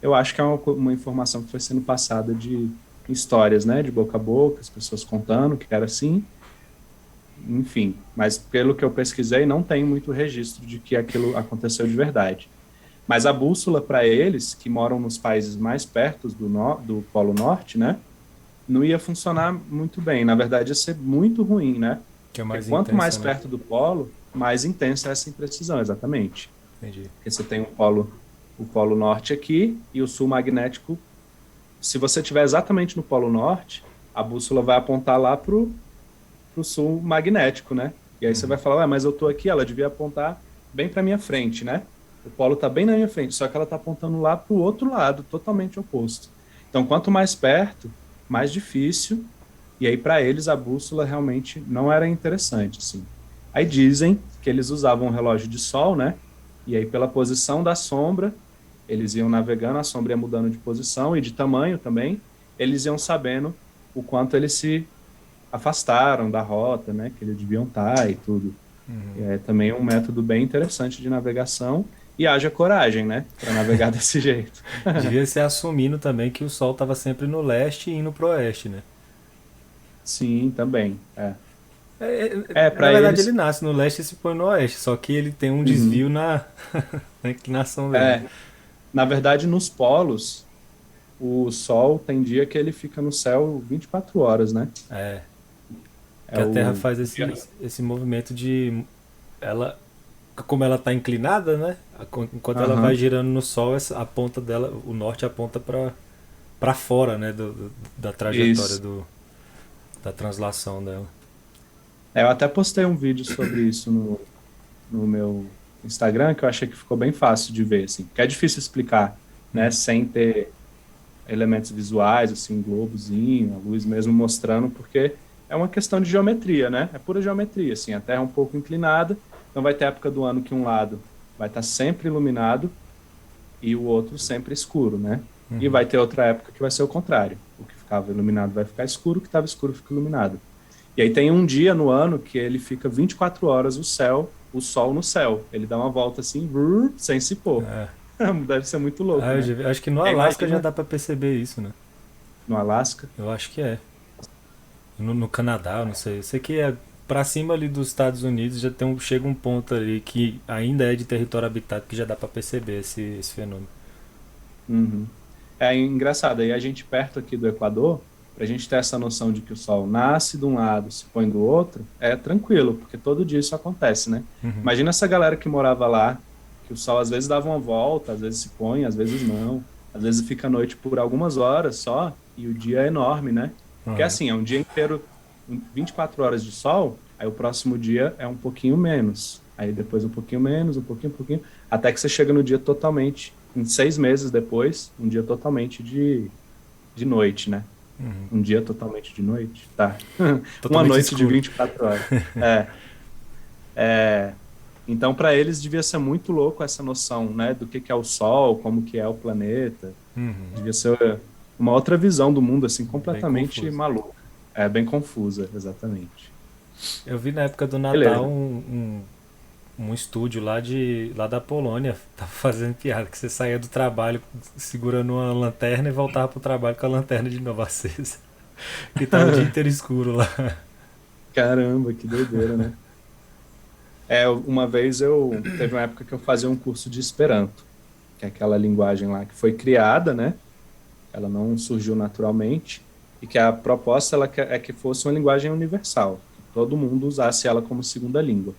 eu acho que é uma informação que foi sendo passada de histórias, né? De boca a boca, as pessoas contando que era assim, enfim. Mas pelo que eu pesquisei, não tem muito registro de que aquilo aconteceu de verdade. Mas a bússola para eles, que moram nos países mais perto do Polo Norte, né? Não ia funcionar muito bem. Na verdade, ia ser muito ruim, né? Que é Porque mais quanto mais intensa, né? perto do polo, mais intensa é essa imprecisão, exatamente. Entendi. Porque você tem o polo norte aqui e o sul magnético. Se você estiver exatamente no polo norte, a bússola vai apontar lá para o sul magnético, né? E aí você vai falar, ué, mas eu estou aqui, ela devia apontar bem para minha frente, né? O polo está bem na minha frente, só que ela está apontando lá para o outro lado, totalmente oposto. Então, quanto mais perto, mais difícil. E aí, para eles, a bússola realmente não era interessante, assim. Aí dizem que eles usavam um relógio de sol, né? E aí, pela posição da sombra, eles iam navegando, a sombra ia mudando de posição e de tamanho também, eles iam sabendo o quanto eles se afastaram da rota, né? Que eles deviam estar e tudo. É também um método bem interessante de navegação e haja coragem, né? Para navegar desse jeito. Devia ser assumindo também que o sol estava sempre no leste e indo pro oeste, né? Sim, também. Na Para verdade ele eles. nasce no leste e se põe no oeste, só que ele tem um desvio Uhum. na inclinação dele. É, na verdade, nos polos, o Sol tem dia que ele fica no céu 24 horas, né? É, É que a Terra o faz esse movimento de ela como ela está inclinada, né? Enquanto ela vai Aham, girando no Sol, a ponta dela, o norte aponta para fora, né? Da trajetória isso. da translação dela. Eu até postei um vídeo sobre isso no meu Instagram, que eu achei que ficou bem fácil de ver, assim, porque é difícil explicar, né, sem ter elementos visuais, assim, um globozinho, a luz mesmo mostrando, porque é uma questão de geometria, né? É pura geometria, assim, a Terra é um pouco inclinada, então vai ter época do ano que um lado vai estar sempre iluminado e o outro sempre escuro, né? E vai ter outra época que vai ser o contrário. O que ficava iluminado vai ficar escuro, o que estava escuro fica iluminado. E aí tem um dia no ano que ele fica 24 horas o sol no céu. Ele dá uma volta assim, sem se pôr. Deve ser muito louco, né? Acho que no E aí Alasca já imagina dá para perceber isso, né? no Alasca. Eu acho que é. No Canadá, eu não sei. Eu sei que é pra cima ali dos Estados Unidos chega um ponto ali que ainda é de território habitado que já dá para perceber esse fenômeno. Uhum. É engraçado. Aí a gente perto aqui do Equador, para a gente ter essa noção de que o sol nasce de um lado, se põe do outro, é tranquilo, porque todo dia isso acontece, né? Imagina essa galera que morava lá, que o sol às vezes dava uma volta, às vezes se põe, às vezes não, às vezes fica à noite por algumas horas só, e o dia é enorme, né? Porque assim, é um dia inteiro, 24 horas de sol, aí o próximo dia é um pouquinho menos, aí depois um pouquinho menos, um pouquinho, até que você chega no dia totalmente, em 6 meses depois, um dia totalmente de noite, né? Um dia totalmente de noite, tá? Uma Totalmente noite de escuro. 24 horas. É. Então, para eles, devia ser muito louco essa noção, né? Do que é o Sol, como que é o planeta. Devia ser uma outra visão do mundo, assim, Bem completamente confuso. maluca. É bem confusa, exatamente. Eu vi na época do Natal Beleza. um estúdio lá da Polônia tava fazendo piada que você saía do trabalho segurando uma lanterna e voltava pro trabalho com a lanterna de novo acesa. Que tava o dia inteiro escuro lá. Caramba, que doideira, né? Uma vez teve uma época que eu fazia um curso de Esperanto, que é aquela linguagem lá que foi criada, né? Ela não surgiu naturalmente, e que a proposta é que fosse uma linguagem universal, que todo mundo usasse ela como segunda língua,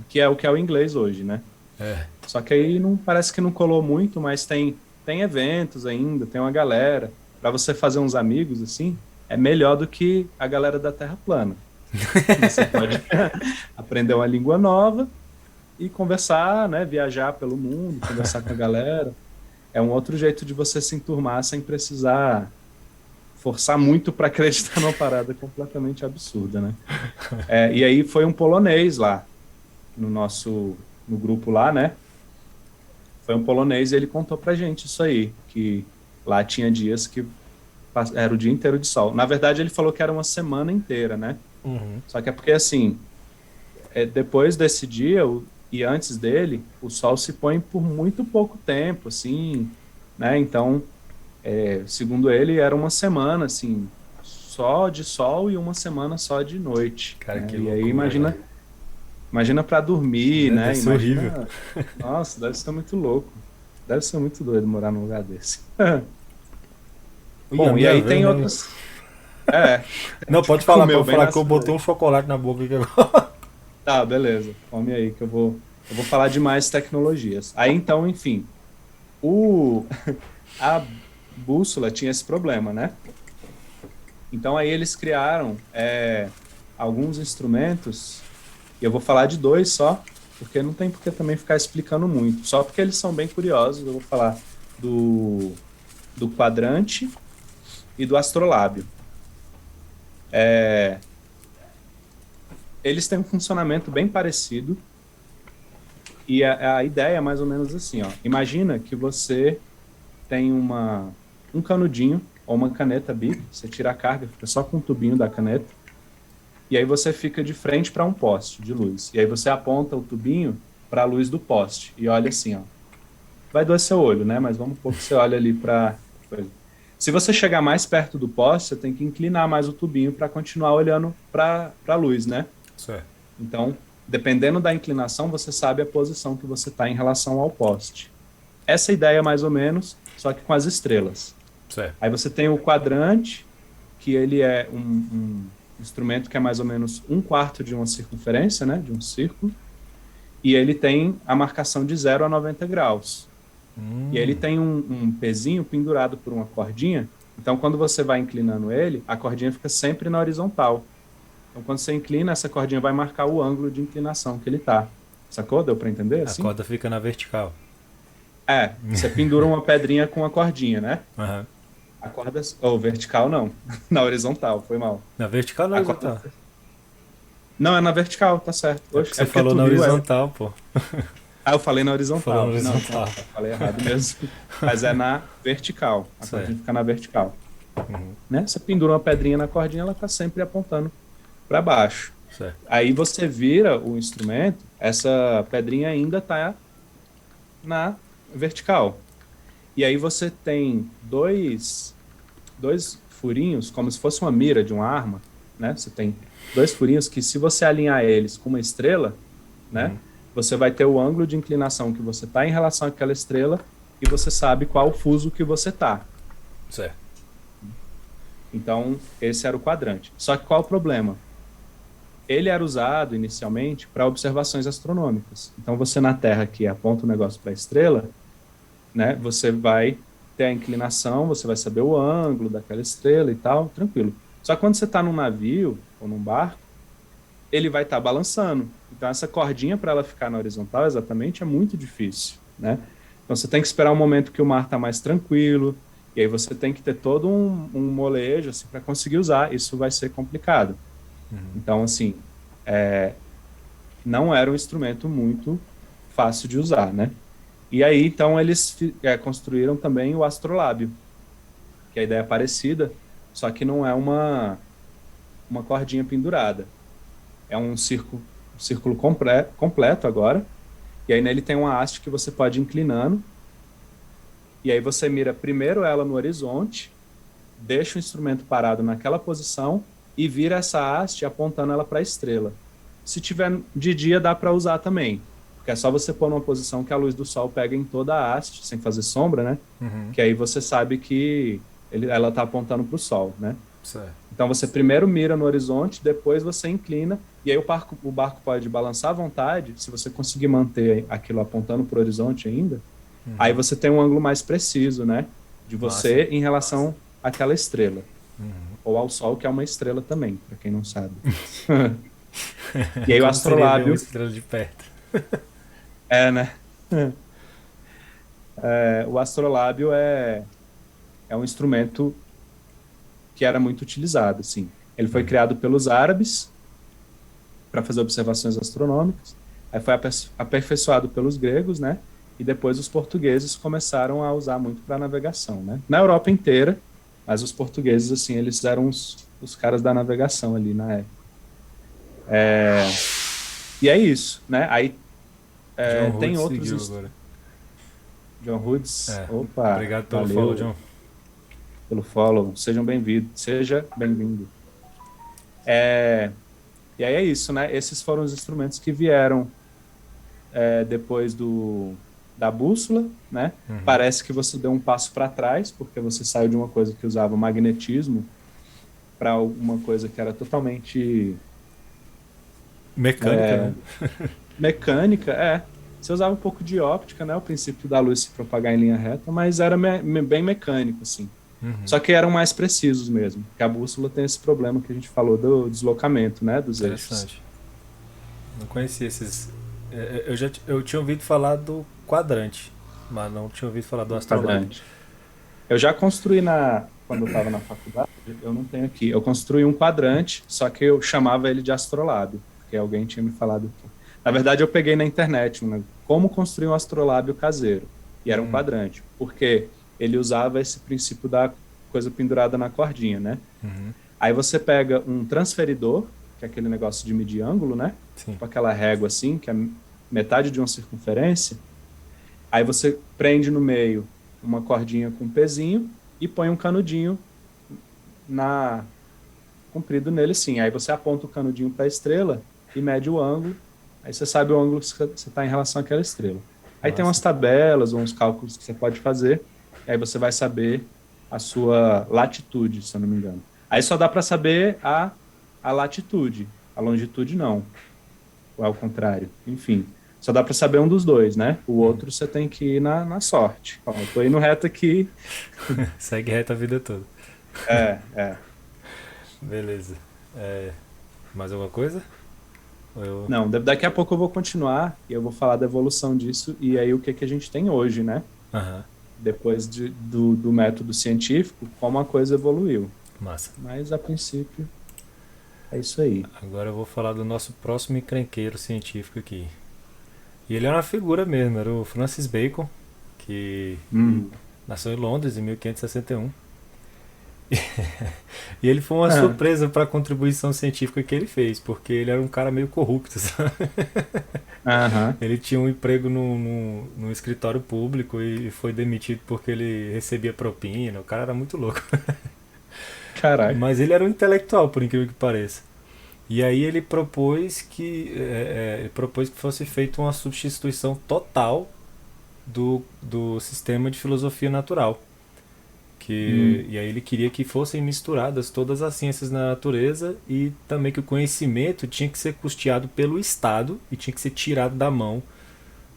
que é o inglês hoje, né? É. Só que aí não parece que não colou muito, mas tem eventos ainda, tem uma galera. Para você fazer uns amigos assim, é melhor do que a galera da Terra plana. Você pode aprender uma língua nova e conversar, né? Viajar pelo mundo, conversar com a galera. É um outro jeito de você se enturmar sem precisar forçar muito para acreditar numa parada completamente absurda, né? E aí foi um polonês lá no grupo lá, né? Foi um polonês e ele contou pra gente isso aí, que lá tinha dias que era o dia inteiro de sol. Na verdade, ele falou que era uma semana inteira, né? Uhum. Só que é porque, assim, depois desse dia e antes dele, o sol se põe por muito pouco tempo, assim, né? Então, segundo ele, era uma semana, assim, só de sol e uma semana só de noite, Cara, né? que E aí, loucura, velho. imagina para dormir, Deve né? ser horrível. Imagina, nossa, deve ser muito louco. Deve ser muito doido morar num lugar desse. E a Bom, e minha aí vez, tem né? outros. É, Não, comeu pode bem falar na que eu sua botei vez. um chocolate na boca aqui agora. Tá, beleza. Come aí que eu vou falar de mais tecnologias. Aí então, enfim, o a bússola tinha esse problema, né? Então aí eles criaram alguns instrumentos, e eu vou falar de dois só, porque não tem por que também ficar explicando muito. Só porque eles são bem curiosos, eu vou falar do, do quadrante e do astrolábio. Eles têm um funcionamento bem parecido, e a ideia é mais ou menos assim, ó. Imagina que você tem um canudinho ou uma caneta Bic, você tira a carga, fica só com o tubinho da caneta, e aí você fica de frente para um poste de luz. E aí você aponta o tubinho para a luz do poste e olha assim, ó. Vai doer seu olho, né? Mas vamos supor que você olha ali para. Se você chegar mais perto do poste, você tem que inclinar mais o tubinho para continuar olhando para a luz, né? Certo, Então, dependendo da inclinação, você sabe a posição que você está em relação ao poste. Essa ideia, mais ou menos, só que com as estrelas. certo. Aí você tem o quadrante, que ele é um instrumento que é mais ou menos um quarto de uma circunferência, né, de um círculo, e ele tem a marcação de 0 a 90 graus. E aí ele tem um pezinho pendurado por uma cordinha, então quando você vai inclinando ele, a cordinha fica sempre na horizontal. Então quando você inclina, essa cordinha vai marcar o ângulo de inclinação que ele tá. Sacou? Deu para entender A assim? corda fica na vertical. Você pendura uma pedrinha com a cordinha, né? Aham. A corda, ou vertical não, na horizontal, foi mal. Na vertical ou na A corda, horizontal? não, é na vertical, tá certo. É Oxe, porque é você porque falou tu na riu, horizontal, pô. eu falei na Falou na horizontal. Não, então horizontal. tá, falei errado mesmo. Mas é na vertical, a cordinha Certo. fica na vertical. Né? Você pendura uma pedrinha na cordinha, ela tá sempre apontando para baixo. Certo. Aí você vira o instrumento, essa pedrinha ainda tá na vertical. E aí você tem dois furinhos, como se fosse uma mira de uma arma, né? Você tem dois furinhos que, se você alinhar eles com uma estrela, né? Você vai ter o ângulo de inclinação que você está em relação àquela estrela e você sabe qual fuso que você está. Certo. Então, esse era o quadrante. Só que qual o problema? Ele era usado inicialmente para observações astronômicas. Então, você na Terra que aponta o negócio para a estrela, né? Você vai ter a inclinação, você vai saber o ângulo daquela estrela e tal, tranquilo. Só que quando você está num navio ou num barco, ele vai estar balançando. Então, essa cordinha, para ela ficar na horizontal exatamente, é muito difícil, né? Então, você tem que esperar um momento que o mar está mais tranquilo, e aí você tem que ter todo um molejo assim, para conseguir usar. Isso vai ser complicado. Então, assim, não era um instrumento muito fácil de usar, né? E aí, então, eles construíram também o astrolábio, que a ideia é parecida, só que não é uma cordinha pendurada. É um círculo completo agora, e aí nele tem uma haste que você pode ir inclinando, e aí você mira primeiro ela no horizonte, deixa o instrumento parado naquela posição e vira essa haste apontando ela para a estrela. Se tiver de dia, dá para usar também, porque é só você pôr numa posição que a luz do sol pega em toda a haste, sem fazer sombra, né? Uhum. Que aí você sabe que ela está apontando para o sol, né? Certo. Então você primeiro mira no horizonte, depois você inclina, e aí o barco pode balançar à vontade, se você conseguir manter aquilo apontando para o horizonte ainda, aí Uhum. você tem um ângulo mais preciso, né? De Massa. você em relação àquela estrela. Uhum. Ou ao Sol, que é uma estrela também, para quem não sabe. E aí o Como seria ver uma astrolábio estrela de perto? né? O astrolábio é um instrumento que era muito utilizado, assim. Ele foi criado pelos árabes para fazer observações astronômicas, aí foi aperfeiçoado pelos gregos, né? E depois os portugueses começaram a usar muito para navegação, né? Na Europa inteira, mas os portugueses, assim, eles eram os caras da navegação ali na época. E é isso, né? Aí John tem Hood outros seguiu agora. John Hoods, É. opa, Obrigado pelo follow, valeu John. pelo follow, sejam bem-vindos, seja bem-vindo. É, e aí é isso, né? Esses foram os instrumentos que vieram depois da bússola, né? Uhum. Parece que você deu um passo para trás, porque você saiu de uma coisa que usava magnetismo para uma coisa que era totalmente Mecânica, né? mecânica. Você usava um pouco de óptica, né? O princípio da luz se propagar em linha reta, mas era bem mecânico, assim. Uhum. Só que eram mais precisos mesmo, porque a bússola tem esse problema que a gente falou do deslocamento, né? Dos eixos. Interessante. Não conhecia esses. Eu tinha ouvido falar do quadrante, mas não tinha ouvido falar do astrolábio. Quadrante. Eu já construí quando eu estava na faculdade, eu não tenho aqui. Eu construí um quadrante, só que eu chamava ele de astrolábio, porque alguém tinha me falado aqui. Na verdade, eu peguei na internet, né, como construir um astrolábio caseiro. E era um quadrante, porque ele usava esse princípio da coisa pendurada na cordinha, né? Uhum. Aí você pega um transferidor, que é aquele negócio de medir ângulo, né? Sim. Tipo aquela régua assim, que é metade de uma circunferência. Aí você prende no meio uma cordinha com um pezinho e põe um canudinho comprido nele, sim. Aí você aponta o canudinho para a estrela e mede o ângulo. Aí você sabe o ângulo que você está em relação àquela estrela. Aí tem umas Massa. tabelas ou uns cálculos que você pode fazer. E aí você vai saber a sua latitude, se eu não me engano. Aí só dá para saber a latitude. A longitude não. Ou ao contrário. Enfim. Só dá para saber um dos dois, né? O outro você tem que ir na sorte. Ó, eu tô indo reto aqui. Segue reto a vida toda. É. Beleza. Mais alguma coisa? Ou eu... Não, daqui a pouco eu vou continuar e eu vou falar da evolução disso e aí o que que a gente tem hoje, né? Aham. Depois do método científico, como a coisa evoluiu. Massa. Mas, a princípio, é isso aí. Agora eu vou falar do nosso próximo encrenqueiro científico aqui. E ele era uma figura mesmo, era o Francis Bacon, que Hum. nasceu em Londres em 1561. E ele foi uma Ah, surpresa para a contribuição científica que ele fez, porque ele era um cara meio corrupto, sabe? aham. Ele tinha um emprego no escritório público e foi demitido porque ele recebia propina. O cara era muito louco. Caraca. Mas ele era um intelectual, por incrível que pareça. E aí ele propôs que fosse feita uma substituição total do sistema de filosofia natural. E aí ele queria que fossem misturadas todas as ciências da natureza e também que o conhecimento tinha que ser custeado pelo Estado e tinha que ser tirado da mão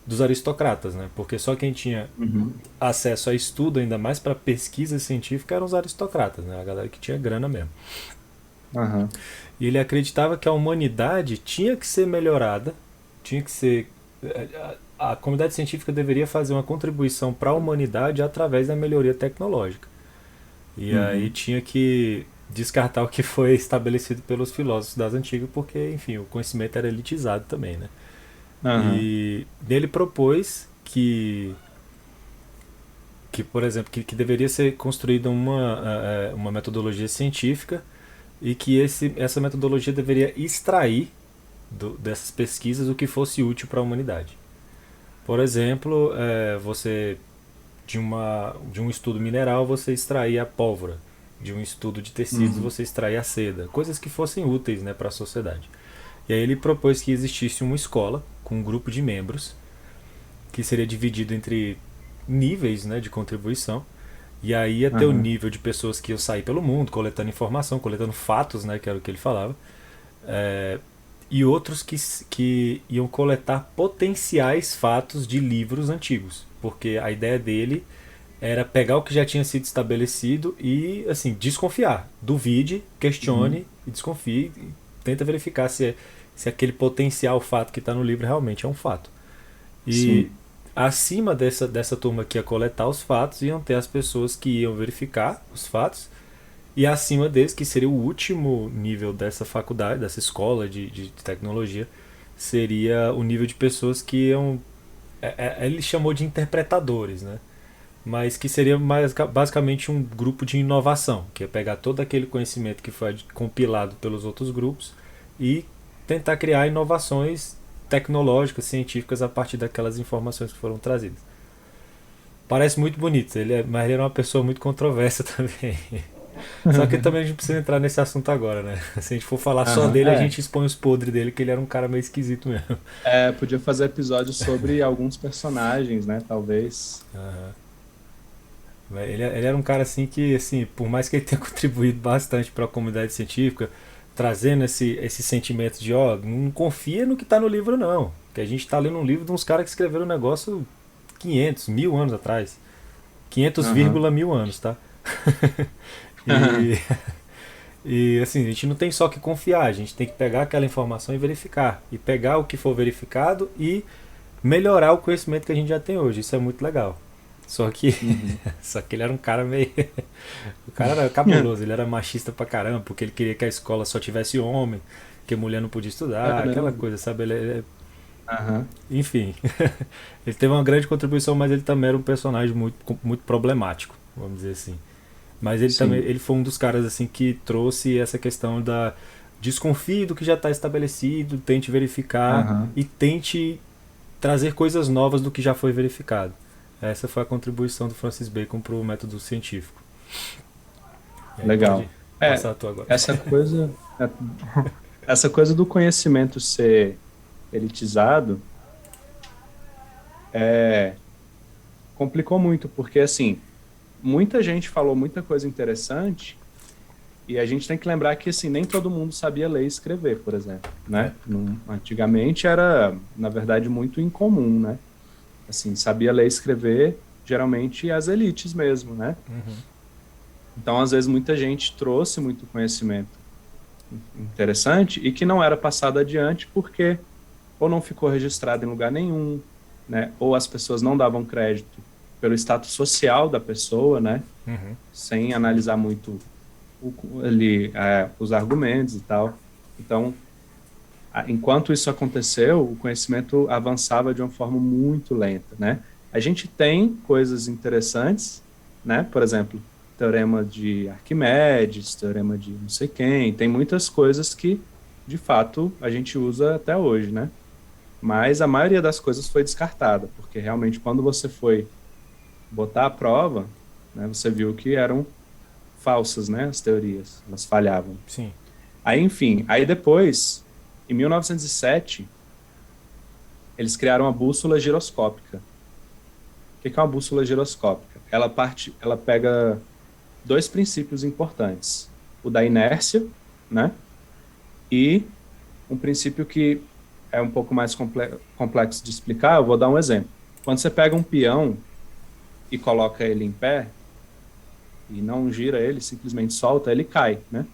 dos aristocratas, né? Porque só quem tinha Uhum. acesso a estudo, ainda mais para pesquisa científica, eram os aristocratas, né? A galera que tinha grana mesmo. Aham. E ele acreditava que a humanidade tinha que ser melhorada, tinha que ser a comunidade científica deveria fazer uma contribuição para a humanidade através da melhoria tecnológica. E aí Uhum. tinha que descartar o que foi estabelecido pelos filósofos das antigas, porque, enfim, o conhecimento era elitizado também, né? Aham. E ele propôs que que por exemplo, que deveria ser construída uma metodologia científica e que essa metodologia deveria extrair dessas pesquisas o que fosse útil para a humanidade. Por exemplo, você de um estudo mineral você extrair a pólvora, de um estudo de tecidos Uhum. você extrair a seda, coisas que fossem úteis, né, para a sociedade. E aí ele propôs que existisse uma escola com um grupo de membros que seria dividido entre níveis, né, de contribuição. E aí ia ter o Aham. nível de pessoas que iam sair pelo mundo coletando informação, coletando fatos, né, que era o que ele falava, é, e outros que iam coletar potenciais fatos de livros antigos, porque a ideia dele era pegar o que já tinha sido estabelecido e assim desconfiar, duvide, Uhum. questione e desconfie, e tenta verificar se aquele potencial fato que está no livro realmente é um fato. E Sim. acima dessa turma que ia coletar os fatos iam ter as pessoas que iam verificar os fatos, e acima deles, que seria o último nível dessa faculdade, dessa escola de tecnologia, seria o nível de pessoas que iam. Ele chamou de interpretadores, né? Mas que seria basicamente um grupo de inovação, que ia pegar todo aquele conhecimento que foi compilado pelos outros grupos e tentar criar inovações tecnológicas, científicas a partir daquelas informações que foram trazidas. Parece muito bonito, mas ele era uma pessoa muito controversa também. Só que também a gente precisa entrar nesse assunto agora, né? Se a gente for falar só Aham. dele, a É. gente expõe os podres dele, que ele era um cara meio esquisito mesmo. É, podia fazer episódios sobre alguns personagens, né? Talvez. Ele era um cara assim que, assim, por mais que ele tenha contribuído bastante para a comunidade científica, trazendo esse sentimento de, ó, não confia no que está no livro não, que a gente está lendo um livro de uns caras que escreveram um negócio 500, 1000 anos atrás, 500, Aham. 1000 anos, tá? E, e assim, a gente não tem só que confiar, a gente tem que pegar aquela informação e verificar, e pegar o que for verificado e melhorar o conhecimento que a gente já tem hoje. Isso é muito legal. Só que, Uhum. só que ele era um cara meio. O cara era cabuloso, ele era machista pra caramba, porque ele queria que a escola só tivesse homem, que mulher não podia estudar, aquela Caramba. coisa, sabe? Aham. Enfim, ele teve uma grande contribuição, mas ele também era um personagem muito problemático, vamos dizer assim. Mas ele também, Sim. ele foi um dos caras assim que trouxe essa questão da desconfie do que já está estabelecido, tente verificar Aham. e tente trazer coisas novas do que já foi verificado. Essa foi a contribuição do Francis Bacon para o método científico. E aí pode Legal. É, passar a tua agora. essa coisa, essa coisa do conhecimento ser elitizado complicou muito, porque assim, muita gente falou muita coisa interessante e a gente tem que lembrar que assim, nem todo mundo sabia ler e escrever, por exemplo, É. né? Antigamente era, na verdade, muito incomum, né? Assim, sabia ler e escrever geralmente as elites mesmo, né? Então, às vezes, muita gente trouxe muito conhecimento interessante e que não era passado adiante porque ou não ficou registrado em lugar nenhum, né? Ou as pessoas não davam crédito pelo status social da pessoa, né? Sem analisar muito os argumentos e tal. Então, enquanto isso aconteceu, o conhecimento avançava de uma forma muito lenta, né? A gente tem coisas interessantes, né? Por exemplo, teorema de Arquimedes, teorema de não sei quem, tem muitas coisas que, de fato, a gente usa até hoje, né? Mas a maioria das coisas foi descartada, porque realmente quando você foi botar à prova, né, você viu que eram falsas, né, as teorias, elas falhavam. Sim. Aí, enfim, aí depois, em 1907, eles criaram a bússola giroscópica. O que é uma bússola giroscópica? Ela pega dois princípios importantes: o da inércia, né, e um princípio que é um pouco mais complexo de explicar. Eu vou dar um exemplo. Quando você pega um peão e coloca ele em pé e não gira ele, simplesmente solta, ele cai, né?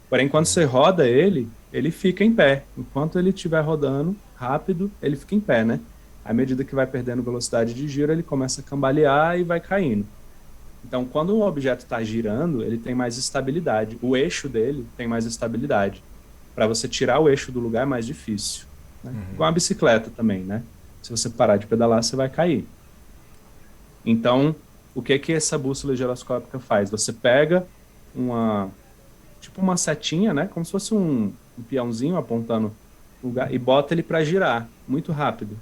Porém, quando você roda ele, ele fica em pé. Enquanto ele estiver rodando rápido, ele fica em pé, né? À medida que vai perdendo velocidade de giro, ele começa a cambalear e vai caindo. Então, quando um objeto está girando, ele tem mais estabilidade. O eixo dele tem mais estabilidade. Para você tirar o eixo do lugar é mais difícil, né? Igual uma bicicleta também, né? Se você parar de pedalar, você vai cair. Então, o que que essa bússola giroscópica faz? Você pega uma, tipo uma setinha, né? Como se fosse um peãozinho apontando o lugar e bota ele para girar muito rápido,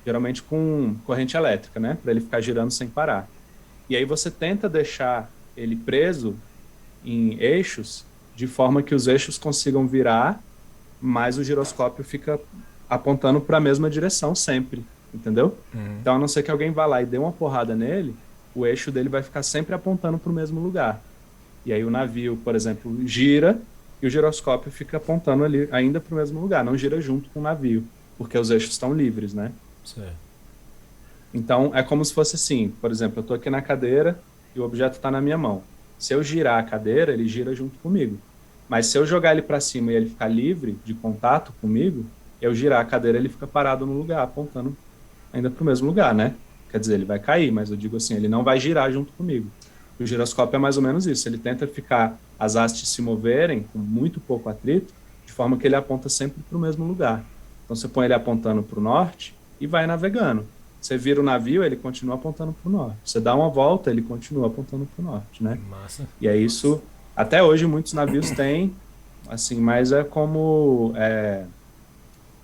geralmente com corrente elétrica, né? Para ele ficar girando sem parar. E aí você tenta deixar ele preso em eixos de forma que os eixos consigam virar, mas o giroscópio fica apontando para a mesma direção sempre, entendeu? Uhum. Então, a não ser que alguém vá lá e dê uma porrada nele, o eixo dele vai ficar sempre apontando para o mesmo lugar. E aí o navio, por exemplo, gira e o giroscópio fica apontando ali ainda para o mesmo lugar, não gira junto com o navio, porque os eixos estão livres, né? Certo. Então, é como se fosse assim, por exemplo, eu estou aqui na cadeira e o objeto está na minha mão. Se eu girar a cadeira, ele gira junto comigo. Mas se eu jogar ele para cima e ele ficar livre de contato comigo, eu girar a cadeira, ele fica parado no lugar, apontando ainda para o mesmo lugar, né? Quer dizer, ele vai cair, mas eu digo assim, ele não vai girar junto comigo. O giroscópio é mais ou menos isso, ele tenta ficar as hastes se moverem com muito pouco atrito, de forma que ele aponta sempre para o mesmo lugar. Então você põe ele apontando para o norte e vai navegando. Você vira o navio, ele continua apontando para o norte. Você dá uma volta, ele continua apontando para o norte, né? Massa. E é isso. Até hoje muitos navios têm, assim, mas é como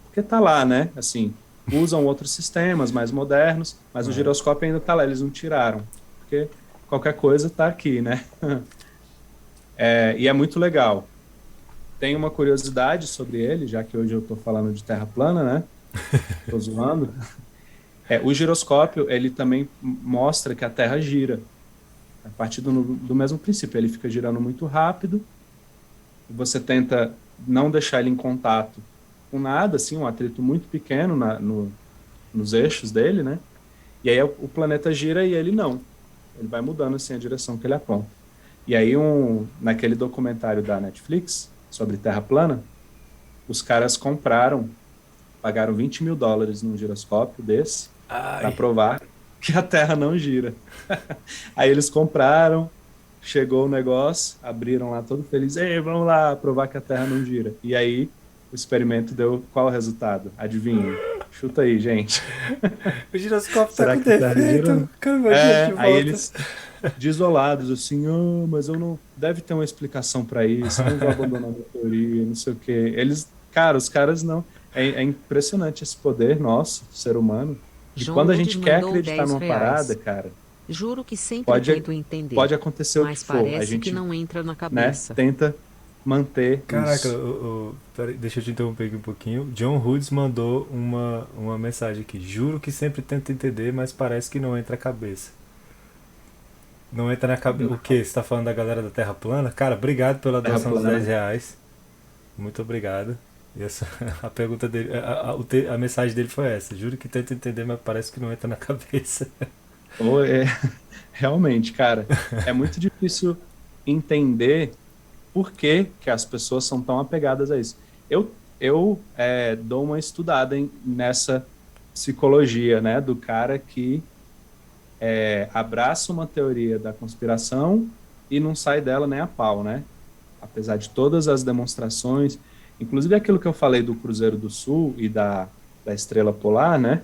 porque tá lá, né? Assim, usam outros sistemas mais modernos, mas o giroscópio ainda tá lá. Eles não tiraram, porque qualquer coisa tá aqui, né? E é muito legal. Tem uma curiosidade sobre ele, já que hoje eu tô falando de terra plana, né? Tô zoando. O giroscópio, ele também mostra que a Terra gira. A partir do mesmo princípio, ele fica girando muito rápido, você tenta não deixar ele em contato com nada, assim, um atrito muito pequeno nos eixos dele, né? E aí o planeta gira e ele não. Ele vai mudando, assim, a direção que ele aponta. E aí, naquele documentário da Netflix, sobre Terra plana, os caras pagaram $20 mil num giroscópio desse, para provar que a Terra não gira. Aí eles compraram, chegou o negócio, abriram lá todo feliz, ei, vamos lá provar que a Terra não gira. E aí o experimento deu qual o resultado? Adivinha? Chuta aí, gente. O giroscópio tá Será com que a Terra gira? defeito. Calma, de Aí volta. eles desolados, assim, mas eu não. Deve ter uma explicação para isso, eu não vou abandonar a minha teoria, não sei o quê. Os caras não. É impressionante esse poder nosso, ser humano. E João quando a Nudes gente quer mandou acreditar numa parada, R$ 10. cara, Juro que sempre pode, tento entender, pode acontecer o que mas for. A parece que gente, não entra na né, cabeça. tenta manter Caraca, isso. peraí, deixa eu te interromper aqui um pouquinho. John Hoods mandou uma mensagem aqui. Juro que sempre tento entender, mas parece que não entra a cabeça. Não entra na cabeça. O quê? Você tá falando da galera da Terra Plana? Cara, obrigado pela Terra doação dos plana. R$ 10. Muito obrigado. E a pergunta dele, a mensagem dele foi essa. Juro que tento entender, mas parece que não entra na cabeça. Ou realmente, cara, é muito difícil entender por que que as pessoas são tão apegadas a isso. Eu dou uma estudada nessa psicologia, né, do cara que abraça uma teoria da conspiração e não sai dela nem a pau, né? Apesar de todas as demonstrações, inclusive aquilo que eu falei do Cruzeiro do Sul e da Estrela Polar, né?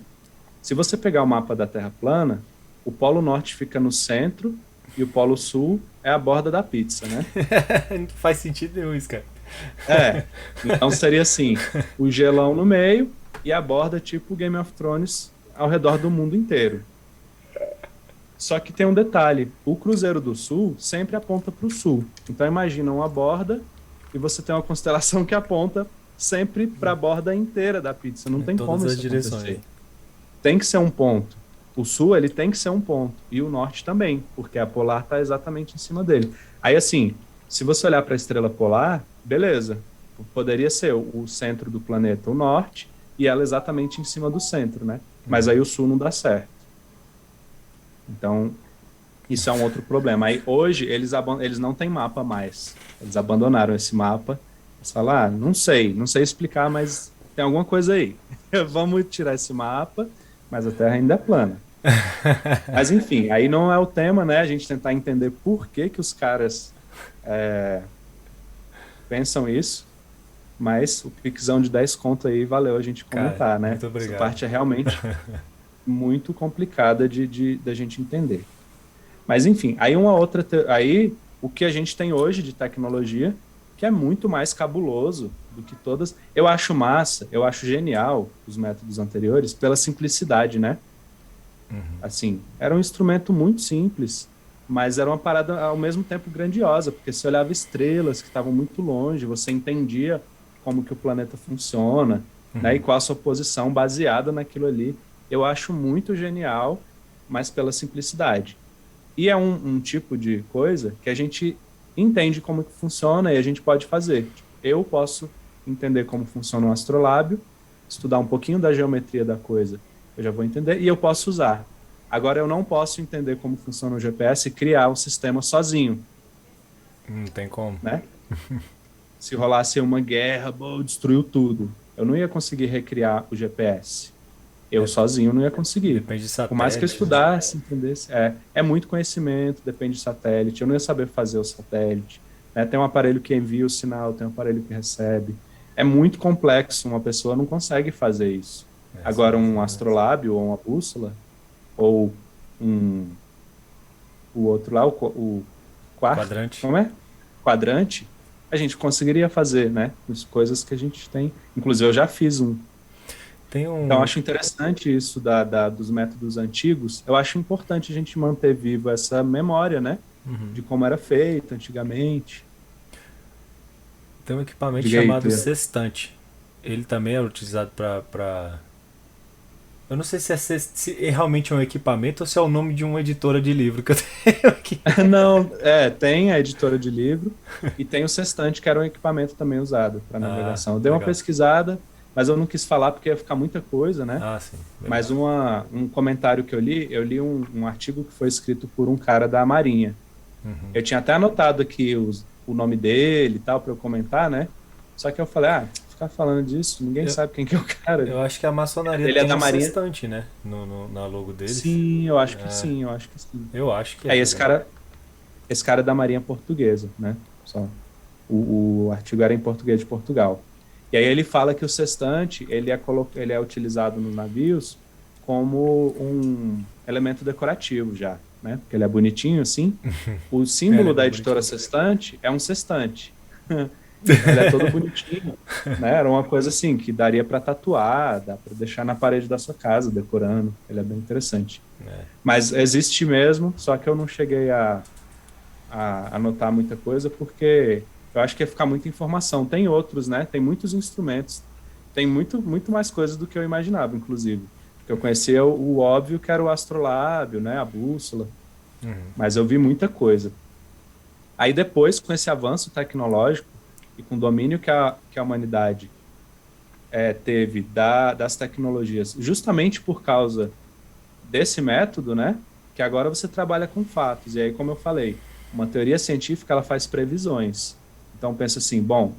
Se você pegar o mapa da Terra plana, o Polo Norte fica no centro e o Polo Sul é a borda da pizza, né? Não faz sentido nenhum isso, cara. Então seria assim, o gelão no meio e a borda tipo Game of Thrones ao redor do mundo inteiro. Só que tem um detalhe, o Cruzeiro do Sul sempre aponta para o sul. Então imagina uma borda e você tem uma constelação que aponta sempre para a borda inteira da pizza. Não tem Todas como as isso direções. acontecer. Tem que ser um ponto. O sul, ele tem que ser um ponto. E o norte também, porque a polar está exatamente em cima dele. Aí, assim, se você olhar para a estrela polar, beleza. Poderia ser o centro do planeta, o norte, e ela exatamente em cima do centro, né? Mas aí o sul não dá certo. Então, isso é um outro problema. Aí, hoje, eles não têm mapa mais. Eles abandonaram esse mapa. Eles falam, não sei explicar, mas tem alguma coisa aí. Vamos tirar esse mapa, mas a Terra ainda é plana. Mas, enfim, aí não é o tema, né? A gente tentar entender por que os caras pensam isso. Mas o pixão de 10 conto aí valeu a gente comentar, cara, né? muito obrigado. Essa parte é realmente muito complicada da gente entender. Mas enfim, aí o que a gente tem hoje de tecnologia, que é muito mais cabuloso do que todas. Eu acho massa, eu acho genial os métodos anteriores pela simplicidade, né? Assim, era um instrumento muito simples, mas era uma parada ao mesmo tempo grandiosa, porque você olhava estrelas que estavam muito longe, você entendia como que o planeta funciona, né? E qual a sua posição baseada naquilo ali. Eu acho muito genial, mas pela simplicidade. E é um tipo de coisa que a gente entende como que funciona e a gente pode fazer. Tipo, eu posso entender como funciona um astrolábio, estudar um pouquinho da geometria da coisa, eu já vou entender, e eu posso usar. Agora, eu não posso entender como funciona o GPS e criar um sistema sozinho, Não tem como. né? Se rolasse uma guerra, destruiu tudo. Eu não ia conseguir recriar o GPS. Eu sozinho não ia conseguir. Depende de Por mais que eu satélite, né? estudasse, entendesse. É muito conhecimento, depende de satélite. Eu não ia saber fazer o satélite. Né? Tem um aparelho que envia o sinal, tem um aparelho que recebe. É muito complexo, uma pessoa não consegue fazer isso. Agora, um astrolábio ou uma bússola, ou um, o outro lá, o quarto, Quadrante. como é? Quadrante, a gente conseguiria fazer, né? As coisas que a gente tem. Inclusive, eu já fiz um. Tem Então, eu um. acho interessante isso dos métodos antigos. Eu acho importante a gente manter viva essa memória, né? De como era feito antigamente. Tem um equipamento Diga aí, chamado Tia. sextante. Ele também é utilizado para. Eu não sei se é realmente um equipamento ou se é o nome de uma editora de livro que eu tenho aqui. Não, tem a editora de livro e tem o sextante, que era um equipamento também usado para Ah, navegação. Eu dei uma legal. pesquisada, mas eu não quis falar porque ia ficar muita coisa, né? Ah, sim. Mas Beleza. um comentário que eu li um artigo que foi escrito por um cara da Marinha. Eu tinha até anotado aqui o nome dele e tal para eu comentar, né? Só que eu falei, ficar falando disso, ninguém Eu, sabe quem que é o cara. eu acho que a maçonaria Ele é tem da um Marinha? sextante, né? Na logo deles. Sim, eu acho que É, sim, eu acho que sim. eu acho que é, Aí legal. esse cara é da Marinha Portuguesa, né? Só. O artigo era em português de Portugal. E aí ele fala que o sextante, ele é utilizado nos navios como um elemento decorativo já, né? Porque ele é bonitinho assim. O Ele é símbolo da bem editora bonitinho. Sextante é um sextante. Ele é todo bonitinho, né? Era uma coisa assim que daria para tatuar, dá para deixar na parede da sua casa decorando. Ele é bem interessante. É. Mas existe mesmo, só que eu não cheguei a anotar muita coisa porque eu acho que ia ficar muita informação. Tem outros, né? Tem muitos instrumentos, tem muito mais coisas do que eu imaginava, inclusive. Eu conhecia o óbvio que era o astrolábio, né? A bússola, mas eu vi muita coisa. Aí depois, com esse avanço tecnológico e com o domínio que a humanidade teve das tecnologias, justamente por causa desse método, né? Que agora você trabalha com fatos. E aí, como eu falei, uma teoria científica ela faz previsões. Então pensa assim, bom,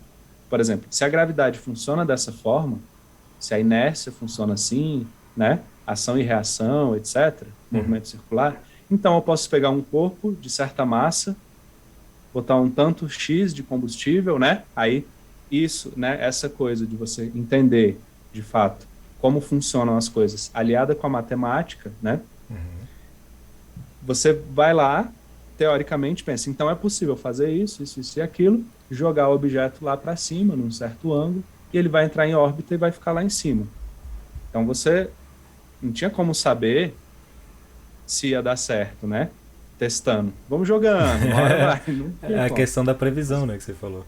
por exemplo, se a gravidade funciona dessa forma, se a inércia funciona assim, né? Ação e reação, etc., movimento circular, então eu posso pegar um corpo de certa massa, botar um tanto X de combustível, né? Aí isso, né, essa coisa de você entender, de fato, como funcionam as coisas, aliada com a matemática, né? Você vai lá, teoricamente pensa, então é possível fazer isso e aquilo, jogar o objeto lá para cima, num certo ângulo, e ele vai entrar em órbita e vai ficar lá em cima. Então você não tinha como saber se ia dar certo, né? Testando. Vamos jogando, uma hora vai. Não tinha É a como. questão da previsão, né, que você falou.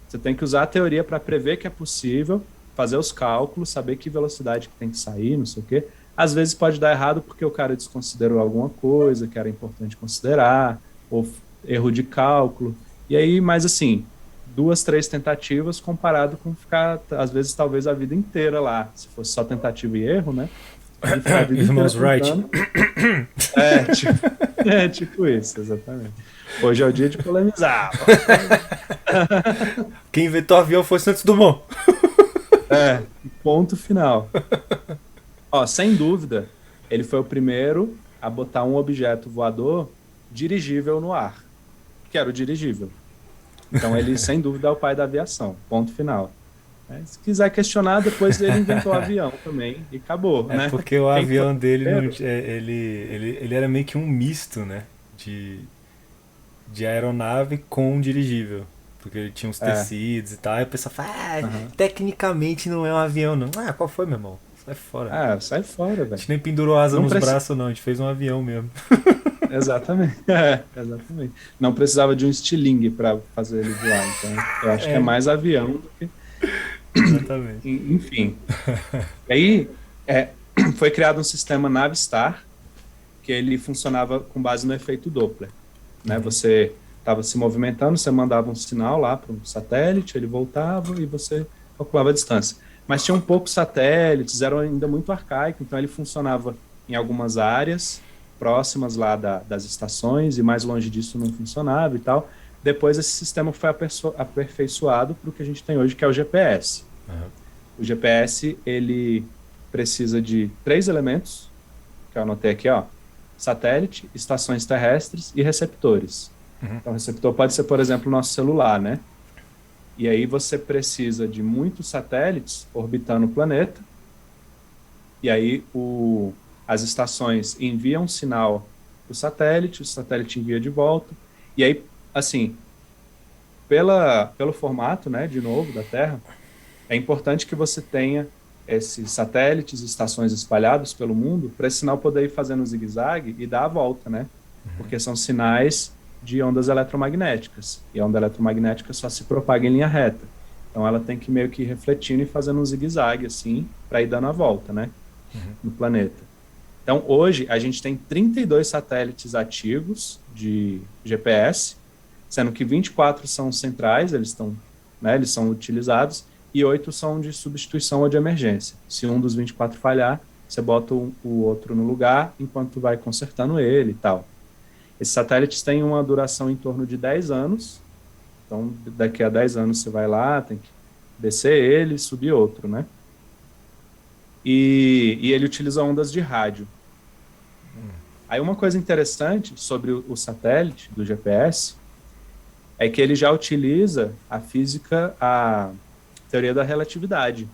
Você tem que usar a teoria para prever que é possível, fazer os cálculos, saber que velocidade que tem que sair, não sei o quê. Às vezes pode dar errado porque o cara desconsiderou alguma coisa que era importante considerar, ou erro de cálculo. E aí, mas assim, 2, 3 tentativas comparado com ficar, às vezes, talvez a vida inteira lá. Se fosse só tentativa e erro, né? Você ficar a vida inteira Irmãos Wright. tentando. É, tipo, é tipo isso, exatamente. Hoje é o dia de polemizar. Quem inventou o avião foi Santos Dumont. Ponto final. Ó, sem dúvida, ele foi o primeiro a botar um objeto voador dirigível no ar, que era o dirigível. Então ele, sem dúvida, é o pai da aviação. Ponto final. Se quiser questionar, depois ele inventou o avião também e acabou, É né? porque o Quem foi avião o dele não, primeiro? ele era meio que um misto, né? de, de aeronave com um dirigível. Porque ele tinha uns É, tecidos e tal. Aí o pessoal fala, aham. tecnicamente não é um avião, não. Ah, qual foi, meu irmão? Sai fora. Ah, sai fora, A velho. gente nem pendurou asa Não nos precisa. braços, não. A gente fez um avião mesmo. Exatamente. É, exatamente. Não precisava de um estilingue para fazer ele voar. Então, eu acho que é É, mais avião do que. exatamente. Enfim. E aí, foi criado um sistema Navistar, que ele funcionava com base no efeito Doppler, né? Você estava se movimentando, você mandava um sinal lá para um satélite, ele voltava e você calculava a distância. Mas tinham poucos satélites, era ainda muito arcaico, então ele funcionava em algumas áreas próximas lá das estações e mais longe disso não funcionava e tal. Depois esse sistema foi aperfeiçoado para o que a gente tem hoje, que é o GPS. Aham. O GPS, ele precisa de três elementos, que eu anotei aqui, ó: satélite, estações terrestres e receptores. Então, o receptor pode ser, por exemplo, o nosso celular, né? E aí você precisa de muitos satélites orbitando o planeta, e aí as estações enviam um sinal para o satélite envia de volta, e aí, assim, pelo formato, né, de novo, da Terra, é importante que você tenha esses satélites, estações espalhados pelo mundo, para esse sinal poder ir fazendo zigue-zague e dar a volta, né? Porque são sinais de ondas eletromagnéticas. E a onda eletromagnética só se propaga em linha reta. Então ela tem que meio que ir refletindo e fazendo um zigue-zague, assim, para ir dando a volta, né? No planeta. Então hoje a gente tem 32 satélites ativos de GPS, sendo que 24 são centrais, eles estão, né, eles são utilizados, e 8 são de substituição ou de emergência. Se um dos 24 falhar, você bota o outro no lugar enquanto vai consertando ele e tal. Esses satélites têm uma duração em torno de 10 anos, então daqui a 10 anos você vai lá, tem que descer ele e subir outro, né? E ele utiliza ondas de rádio. Aí uma coisa interessante sobre o satélite do GPS é que ele já utiliza a física, a teoria da relatividade.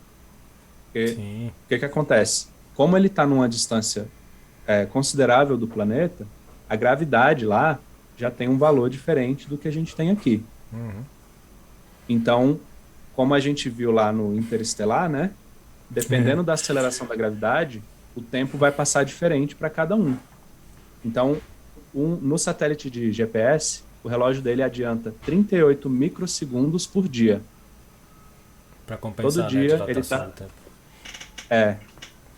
Porque Sim. o que acontece? Como ele está numa distância considerável do planeta, a gravidade lá já tem um valor diferente do que a gente tem aqui. Então, como a gente viu lá no Interestelar, né? Dependendo da aceleração da gravidade, o tempo vai passar diferente para cada um. Então, no satélite de GPS, o relógio dele adianta 38 microsegundos por dia. Pra Todo compensar, né, a dia ele dilatação do está tempo. é,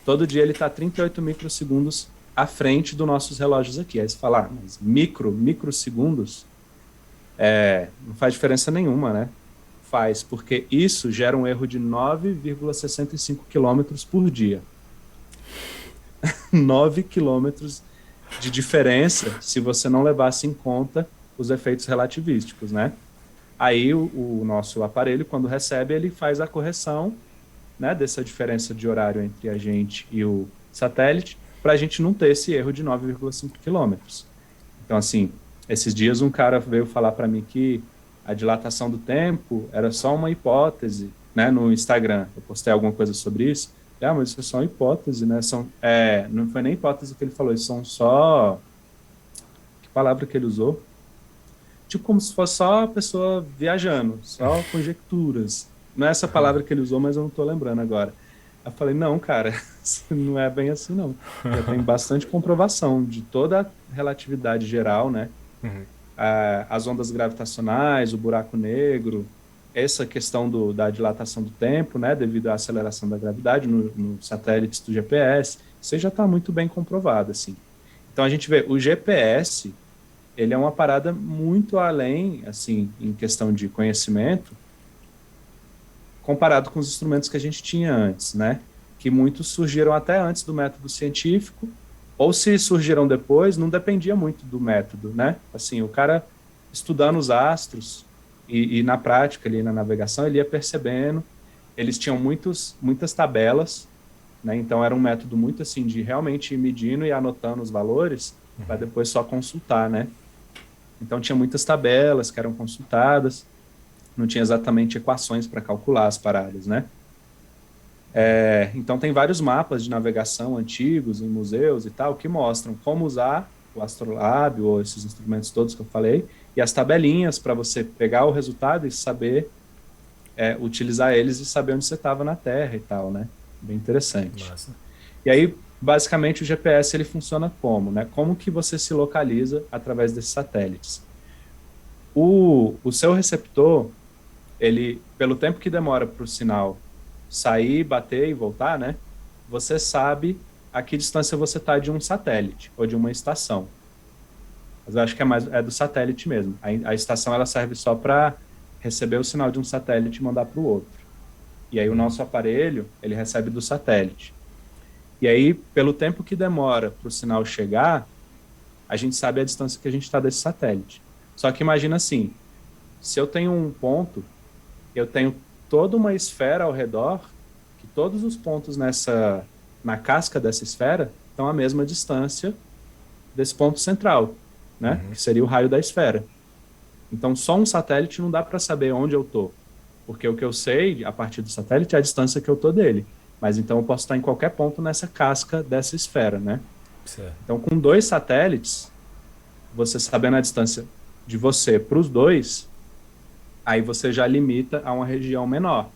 todo dia ele tá 38 microsegundos à frente dos nossos relógios aqui. Aí você fala, mas microsegundos, não faz diferença nenhuma, né? Faz, porque isso gera um erro de 9,65 quilômetros por dia. 9 quilômetros de diferença se você não levasse em conta os efeitos relativísticos, né? Aí o nosso aparelho, quando recebe, ele faz a correção, né, dessa diferença de horário entre a gente e o satélite, para a gente não ter esse erro de 9,5 quilômetros. Então, assim, esses dias um cara veio falar para mim que a dilatação do tempo era só uma hipótese, né, no Instagram. Eu postei alguma coisa sobre isso. Mas isso é só uma hipótese, né? Não foi nem hipótese que ele falou, isso são só... Que palavra que ele usou? Tipo como se fosse só a pessoa viajando, só conjecturas. Não é essa palavra que ele usou, mas eu não estou lembrando agora. Eu falei, não, cara, não é bem assim, não. Já tem bastante comprovação de toda a relatividade geral, né? As ondas gravitacionais, o buraco negro, essa questão da dilatação do tempo, né? Devido à aceleração da gravidade nos satélites do GPS, isso aí já está muito bem comprovado, assim. Então a gente vê, o GPS, ele é uma parada muito além, assim, em questão de conhecimento, comparado com os instrumentos que a gente tinha antes, né? Que muitos surgiram até antes do método científico, ou se surgiram depois, não dependia muito do método, né? Assim, o cara estudando os astros e na prática ali na navegação, ele ia percebendo, eles tinham muitas tabelas, né? Então era um método muito assim de realmente ir medindo e anotando os valores para depois só consultar, né? Então tinha muitas tabelas que eram consultadas, não tinha exatamente equações para calcular as paradas, né? Então tem vários mapas de navegação antigos em museus e tal que mostram como usar o astrolábio ou esses instrumentos todos que eu falei, e as tabelinhas para você pegar o resultado e saber utilizar eles e saber onde você estava na Terra e tal, né? Bem interessante. Massa. E aí, basicamente, o GPS ele funciona como, né? Como que você se localiza através desses satélites? O seu receptor, ele, pelo tempo que demora para o sinal sair, bater e voltar, né? Você sabe a que distância você está de um satélite ou de uma estação. Mas eu acho que é do satélite mesmo. A estação ela serve só para receber o sinal de um satélite e mandar para o outro. E aí o nosso aparelho ele recebe do satélite. E aí, pelo tempo que demora para o sinal chegar, a gente sabe a distância que a gente está desse satélite. Só que imagina assim, se eu tenho um ponto, eu tenho toda uma esfera ao redor, que todos os pontos na casca dessa esfera estão à mesma distância desse ponto central, né? Que seria o raio da esfera. Então, só um satélite não dá para saber onde eu estou, porque o que eu sei, a partir do satélite, é a distância que eu estou dele. Mas então eu posso estar em qualquer ponto nessa casca dessa esfera, né? Certo. Então, com 2 satélites, você sabendo a distância de você para os 2, aí você já limita a uma região menor,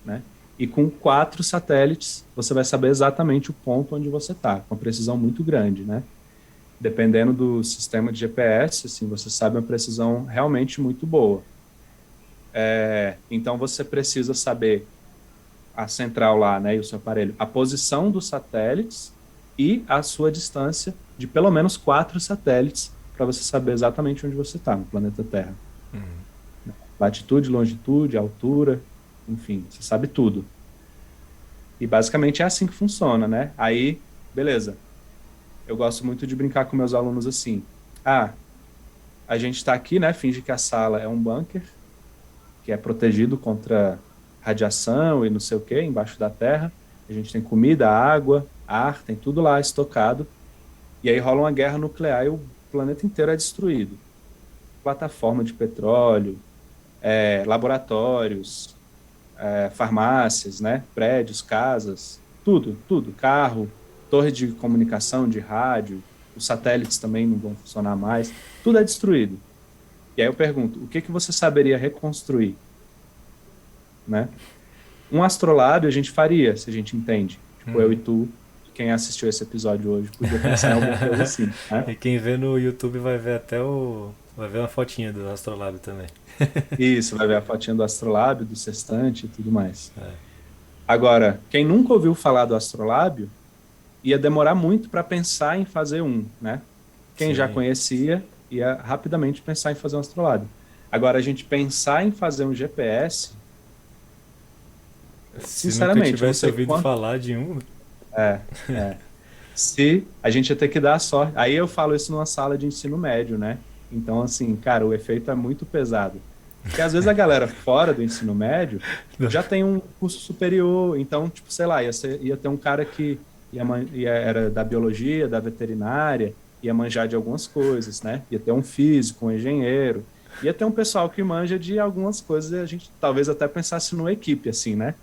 né? E com 4 satélites, você vai saber exatamente o ponto onde você está, com precisão muito grande, né? Dependendo do sistema de GPS, assim, você sabe uma precisão realmente muito boa. Então, você precisa saber a central lá, né, e o seu aparelho, a posição dos satélites e a sua distância de pelo menos 4 satélites para você saber exatamente onde você está no planeta Terra. Latitude, longitude, altura, enfim, você sabe tudo. E basicamente é assim que funciona, né? Aí, beleza. Eu gosto muito de brincar com meus alunos assim. A gente está aqui, né? Finge que a sala é um bunker, que é protegido contra radiação e não sei o que, embaixo da terra. A gente tem comida, água, ar, tem tudo lá estocado. E aí rola uma guerra nuclear e o planeta inteiro é destruído. Plataforma de petróleo, laboratórios, farmácias, né? Prédios, casas, tudo, carro, torre de comunicação, de rádio, os satélites também não vão funcionar mais, tudo é destruído. E aí eu pergunto, o que você saberia reconstruir? Né? Um astrolábio a gente faria, se a gente entende. Tipo, eu e tu, quem assistiu esse episódio hoje, podia pensar em alguma coisa assim. Né? E quem vê no YouTube vai ver até vai ver uma fotinha do astrolábio também. Isso, vai ver a fotinha do astrolábio, do sextante e tudo mais. Agora, quem nunca ouviu falar do astrolábio, ia demorar muito para pensar em fazer um, né? Quem Sim. já conhecia, ia rapidamente pensar em fazer um astrolábio. Agora, a gente pensar em fazer um GPS, Se sinceramente, nunca tivesse ouvido falar de um... Se a gente ia ter que dar a sorte. Aí eu falo isso numa sala de ensino médio, né? Então, assim, cara, o efeito é muito pesado. Porque às vezes a galera fora do ensino médio já tem um curso superior, então, tipo, sei lá, ia ter um cara que era da biologia, da veterinária, ia manjar de algumas coisas, né? Ia ter um físico, um engenheiro, ia ter um pessoal que manja de algumas coisas e a gente talvez até pensasse numa equipe, assim, né?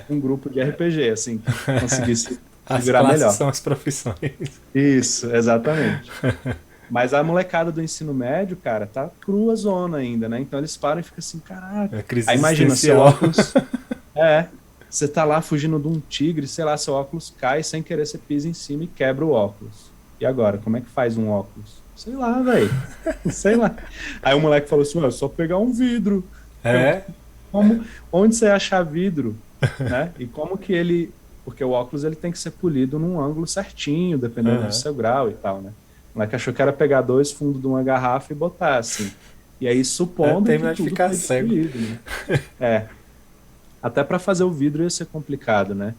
Um grupo de RPG, assim, que conseguisse As virar classes melhor. são as profissões. Isso, exatamente. Mas a molecada do ensino médio, cara, tá crua zona ainda, né? Então eles param e ficam assim, caraca. Crise Aí imagina, seu existencial. óculos... você tá lá fugindo de um tigre, sei lá, seu óculos cai, sem querer você pisa em cima e quebra o óculos. E agora, como é que faz um óculos? Sei lá, velho. Sei lá. Aí o moleque falou assim, é só pegar um vidro. Onde você achar vidro? Né? E como que ele... Porque o óculos ele tem que ser polido num ângulo certinho, dependendo do seu grau e tal, né? O moleque achou que era pegar 2 fundos de uma garrafa e botar assim. E aí, supondo que tudo foi destruído, né? Até para fazer o vidro ia ser complicado, né?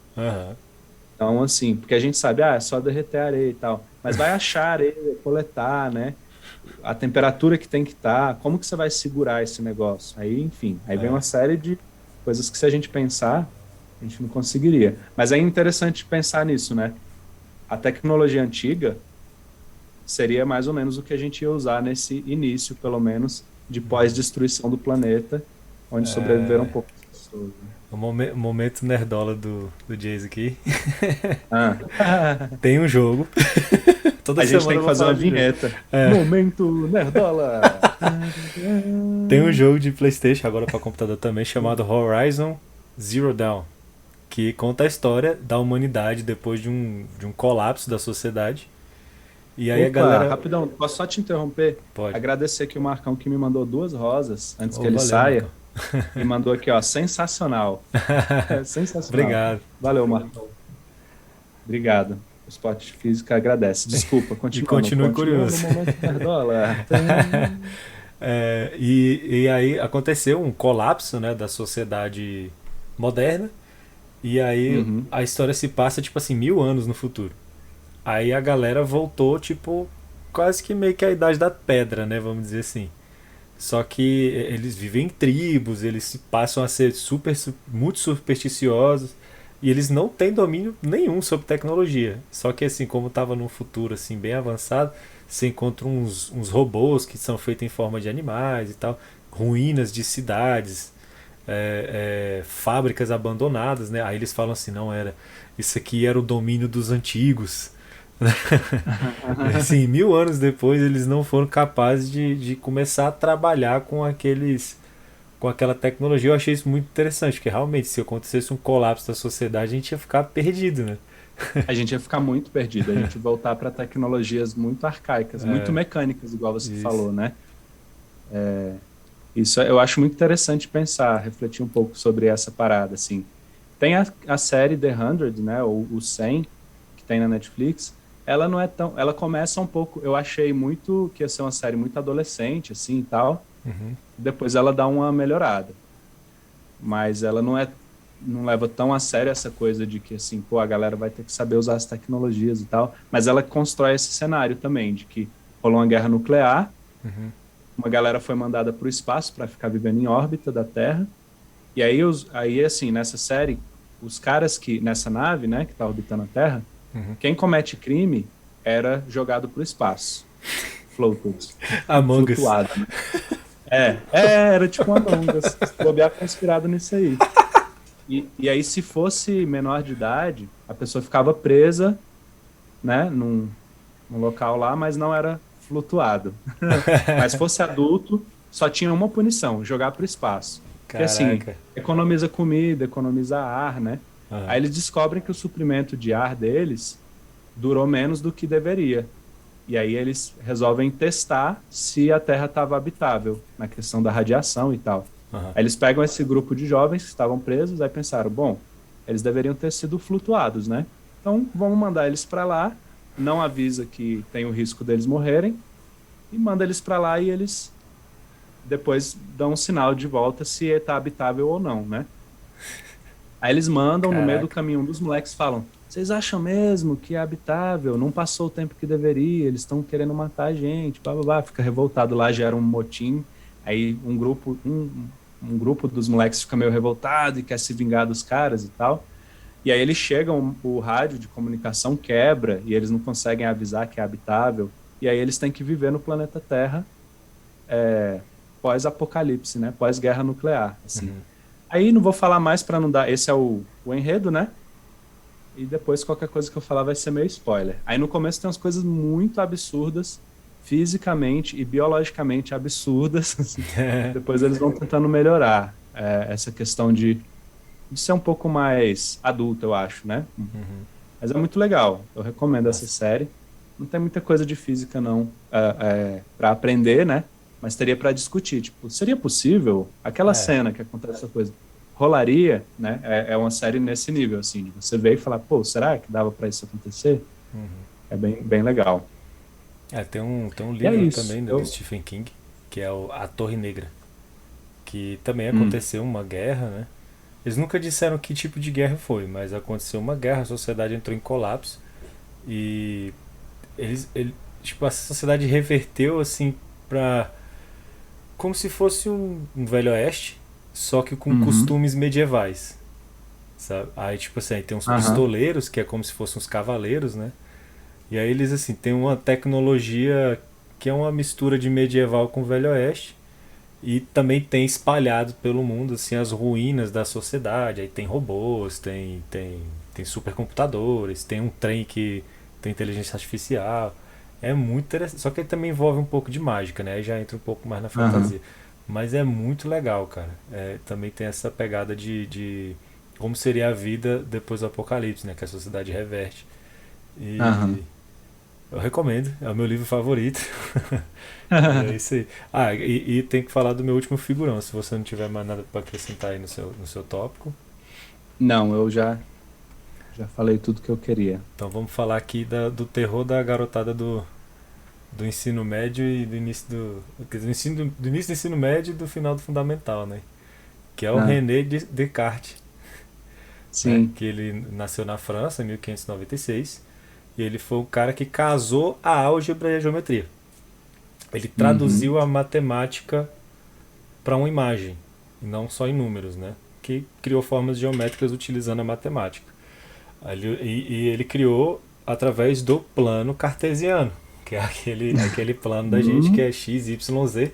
Então, assim, porque a gente sabe, é só derreter a areia e tal. Mas vai achar areia, coletar, né? A temperatura que tem que estar, como que você vai segurar esse negócio? Aí, enfim, aí vem uma série de coisas que se a gente pensar, a gente não conseguiria. Mas é interessante pensar nisso, né? A tecnologia antiga seria mais ou menos o que a gente ia usar nesse início, pelo menos, de pós-destruição do planeta, onde sobreviveram poucas pessoas. Né? O momento nerdola do Jace aqui. Tem um jogo. Toda A gente semana tem eu que vou fazer falar uma de jogo. vinheta. É. Momento Nerdola! Tem um jogo de PlayStation agora para computador também chamado Horizon Zero Dawn, que conta a história da humanidade depois de um colapso da sociedade. E aí a Opa, galera. rapidão, posso só te interromper? Pode. Agradecer aqui o Marcão que me mandou 2 rosas antes que Oh, ele valeu, Marcão. saia. E mandou aqui, ó, sensacional. É sensacional. Obrigado. Valeu, Marcão. Obrigado. O Esporte Física agradece. Desculpa, E continuando. continue Continua no curioso. Momento Nerdola. E aí aconteceu um colapso, né, da sociedade moderna. E aí Uhum. a história se passa, tipo assim, 1000 anos no futuro. Aí a galera voltou, tipo, quase que meio que a idade da pedra, né? Vamos dizer assim. Só que eles vivem em tribos, eles passam a ser muito supersticiosos e eles não têm domínio nenhum sobre tecnologia. Só que assim, como estava num futuro assim bem avançado, você encontra uns robôs que são feitos em forma de animais e tal, ruínas de cidades, fábricas abandonadas, né? Aí eles falam assim, não era, isso aqui era o domínio dos antigos. Assim, 1000 anos depois eles não foram capazes de começar a trabalhar com aquela tecnologia. Eu achei isso muito interessante, porque realmente se acontecesse um colapso da sociedade a gente ia ficar perdido, né? A gente ia ficar muito perdido. A gente ia voltar para tecnologias muito arcaicas, muito mecânicas, igual você Isso. falou, né? Isso eu acho muito interessante pensar, refletir um pouco sobre essa parada, assim. Tem a série The 100, né, ou o 100, que tem na Netflix. Ela não é tão, ela começa um pouco, eu achei muito que ia ser uma série muito adolescente, assim, e tal. Uhum. Depois ela dá uma melhorada, mas ela não leva tão a sério essa coisa de que, assim, pô, a galera vai ter que saber usar as tecnologias e tal. Mas ela constrói esse cenário também de que rolou uma guerra nuclear, Uhum. uma galera foi mandada para o espaço para ficar vivendo em órbita da Terra. E aí, aí, assim, nessa série, os caras que, nessa nave, né, que tá orbitando a Terra, Uhum. quem comete crime era jogado para o espaço. Floated. Among Us. Flutuado, né? Era tipo um Among Us. Se bobear, foi inspirado nisso aí. E aí, se fosse menor de idade, a pessoa ficava presa, né, num local lá, mas não era flutuado. Mas se fosse adulto, só tinha uma punição, jogar para o espaço. Que assim, Caraca. economiza comida, economiza ar, né? Uhum. Aí eles descobrem que o suprimento de ar deles durou menos do que deveria. E aí eles resolvem testar se a Terra estava habitável, na questão da radiação e tal. Uhum. Aí eles pegam esse grupo de jovens que estavam presos, aí pensaram, bom, eles deveriam ter sido flutuados, né? Então vamos mandar eles para lá, não avisa que tem o risco deles morrerem, e manda eles para lá e eles depois dão um sinal de volta se está habitável ou não, né? Aí eles mandam, no meio do Caraca. caminho, um dos moleques falam: vocês acham mesmo que é habitável? Não passou o tempo que deveria, eles estão querendo matar a gente, blá, blá, blá. Fica revoltado lá, gera um motim. Aí um grupo dos moleques fica meio revoltado e quer se vingar dos caras e tal. E aí eles chegam, o rádio de comunicação quebra e eles não conseguem avisar que é habitável. E aí eles têm que viver no planeta Terra pós-apocalipse, né? Pós-guerra nuclear, assim. Uhum. Aí não vou falar mais para não dar. Esse é o enredo, né? E depois qualquer coisa que eu falar vai ser meio spoiler. Aí no começo tem umas coisas muito absurdas, fisicamente e biologicamente absurdas. Assim. Depois eles vão tentando melhorar essa questão de ser um pouco mais adulto, eu acho, né? Uhum. Mas é muito legal. Eu recomendo essa Nossa. série. Não tem muita coisa de física, não, para aprender, né? Mas teria para discutir. Tipo, seria possível aquela É. cena que acontece essa coisa? Rolaria, né? É uma série nesse nível, assim, de você ver e falar, pô, será que dava para isso acontecer? Uhum. É bem, bem legal. Tem um E é livro isso. também do Eu, Stephen King, que é A Torre Negra, que também hum, aconteceu uma guerra, né? Eles nunca disseram que tipo de guerra foi, mas aconteceu uma guerra, a sociedade entrou em colapso e tipo, a sociedade reverteu assim pra como se fosse um velho oeste, só que com uhum, costumes medievais, sabe? Aí tipo assim, aí tem uns aham, pistoleiros, que é como se fossem uns cavaleiros, né? E aí eles assim, tem uma tecnologia que é uma mistura de medieval com velho oeste. E também tem espalhado pelo mundo assim as ruínas da sociedade. Aí tem robôs, tem supercomputadores, tem um trem que tem inteligência artificial. É muito interessante. Só que ele também envolve um pouco de mágica, né? Aí já entra um pouco mais na Aham, fantasia. Mas é muito legal, cara. Também tem essa pegada de como seria a vida depois do apocalipse, né? Que a sociedade reverte. aham. E eu recomendo, é o meu livro favorito. E é isso aí. Ah, e tem que falar do meu último figurão, se você não tiver mais nada para acrescentar aí no seu tópico. Não, eu já falei tudo que eu queria. Então vamos falar aqui do terror da garotada do ensino médio e do início quer dizer, do início do ensino médio e do final do fundamental, né? Que é o Ah, René Descartes, né? sim. Que ele nasceu na França em 1596 e 96 e ele foi o cara que casou a álgebra e a geometria. Ele Uhum. traduziu a matemática para uma imagem, e não só em números, né? Que criou formas geométricas utilizando a matemática. E ele criou através do plano cartesiano, que é aquele plano da gente que Uhum. é x, y, z,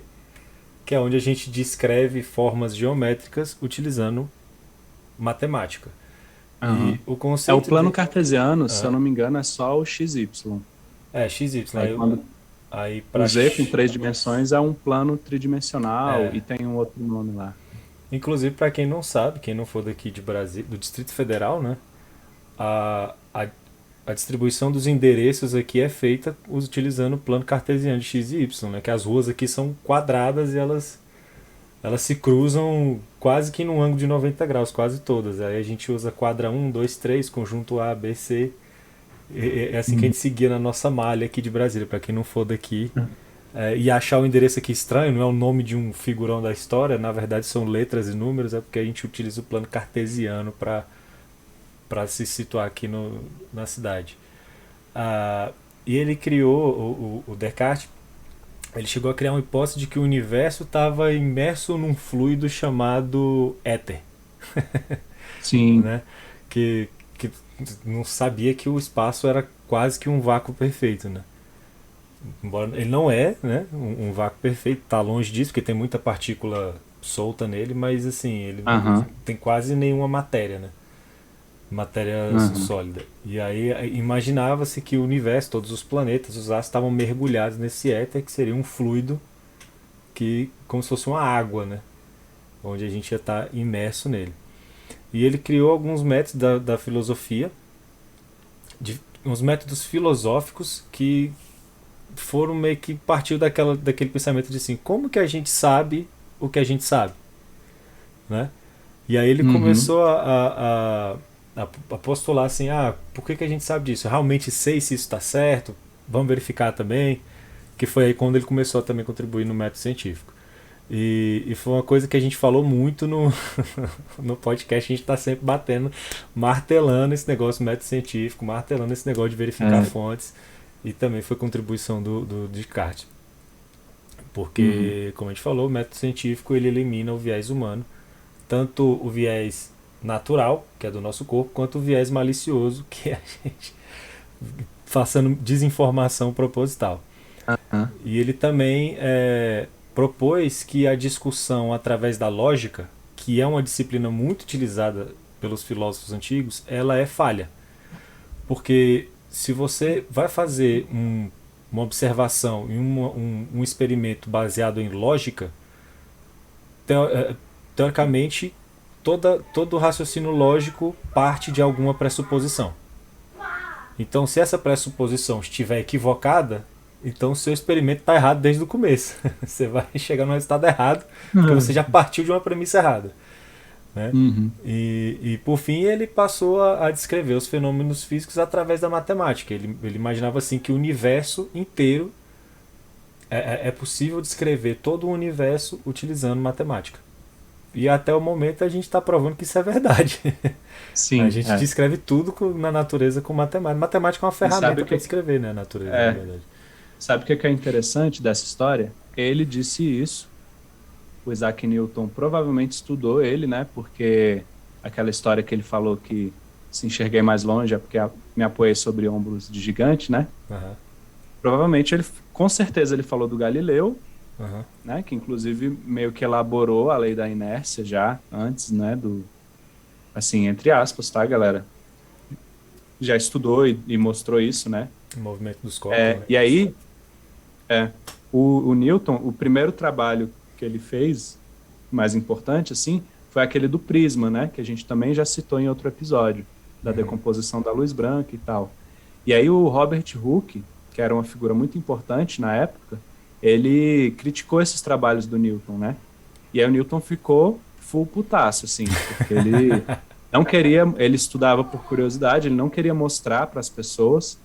que é onde a gente descreve formas geométricas utilizando matemática. E Aham. o É o conceito plano de. cartesiano, se eu Ah, não me engano, é só o XY. xy. Aí quando Aí o para. Z com três dimensões é um plano tridimensional É, e tem um outro nome lá. inclusive, para quem não sabe, quem não for daqui de Brasil, do Distrito Federal, né? A, a, a distribuição dos endereços aqui é feita utilizando o plano cartesiano de x e y, né? Que as ruas aqui são quadradas e elas se cruzam quase que num ângulo de 90 graus, quase todas. Aí a gente usa quadra um 2 3 conjunto A, B, C. É assim que a Uhum. gente seguia na nossa malha aqui de Brasília, para quem não for daqui. E achar o endereço aqui estranho, não é o nome de um figurão da história, na verdade são letras e números, é porque a gente utiliza o plano cartesiano para se situar aqui na cidade. E ele criou, o Descartes, ele chegou a criar uma hipótese de que o universo estava imerso num fluido chamado éter, Sim. né? Que não sabia que o espaço era quase que um vácuo perfeito, né? Embora ele não é, né, um vácuo perfeito, tá longe disso, porque tem muita partícula solta nele, mas assim, ele Aham. tem quase nenhuma matéria, né? Matéria Aham. sólida. E aí imaginava-se que o universo, todos os planetas, os astros estavam mergulhados nesse éter, que seria um fluido que como se fosse uma água, né? Onde a gente ia estar imerso nele. E ele criou alguns métodos da filosofia, uns métodos filosóficos que foram meio que partiu daquele pensamento de assim, como que a gente sabe o que a gente sabe, né? E aí ele Uhum. começou a postular assim, por que a gente sabe disso? Eu realmente sei se isso está certo? Vamos verificar também. Que foi aí quando ele começou a também contribuir no método científico. E foi uma coisa que a gente falou muito no podcast, a gente está sempre batendo, martelando esse negócio do método científico, martelando esse negócio de verificar É. fontes, e também foi contribuição do Descartes. Uhum. Porque, como a gente falou, o método científico ele elimina o viés humano, tanto o viés natural, que é do nosso corpo, quanto o viés malicioso, que é a gente passando desinformação proposital. Aham. E ele também propôs que a discussão através da lógica, que é uma disciplina muito utilizada pelos filósofos antigos, ela é falha. Porque se você vai fazer uma observação e um experimento baseado em lógica, teoricamente todo raciocínio lógico parte de alguma pressuposição. Então, se essa pressuposição estiver equivocada, então o seu experimento está errado desde o começo. Você vai chegar no resultado errado, porque você já partiu de uma premissa errada. Né? Uhum. E por fim ele passou a descrever os fenômenos físicos através da matemática. Ele imaginava assim que o universo inteiro é possível descrever todo o universo utilizando matemática. E até o momento a gente está provando que isso é verdade. A Sim, gente é. descreve tudo na natureza com matemática. Matemática é uma E sabe ferramenta o que para descrever, né, a natureza, na é, verdade. sabe o que é interessante dessa história? Ele disse isso, o Isaac Newton provavelmente estudou ele, né? Porque aquela história que ele falou que se enxerguei mais longe é porque me apoiei sobre ombros de gigante, né? Aham, Provavelmente ele, com certeza ele falou do Galileu, aham. né? Que inclusive meio que elaborou a lei da inércia já antes, né? Do, assim, entre aspas, tá, galera? Já estudou e mostrou isso, né? O movimento dos corpos, né? E aí, é, o Newton, o primeiro trabalho que ele fez, mais importante, assim, foi aquele do prisma, né? Que a gente também já citou em outro episódio, da decomposição da luz branca e tal. E aí o Robert Hooke, que era uma figura muito importante na época, ele criticou esses trabalhos do Newton, né? E aí o Newton ficou full putaço, assim, porque ele não queria, ele estudava por curiosidade, ele não queria mostrar para as pessoas.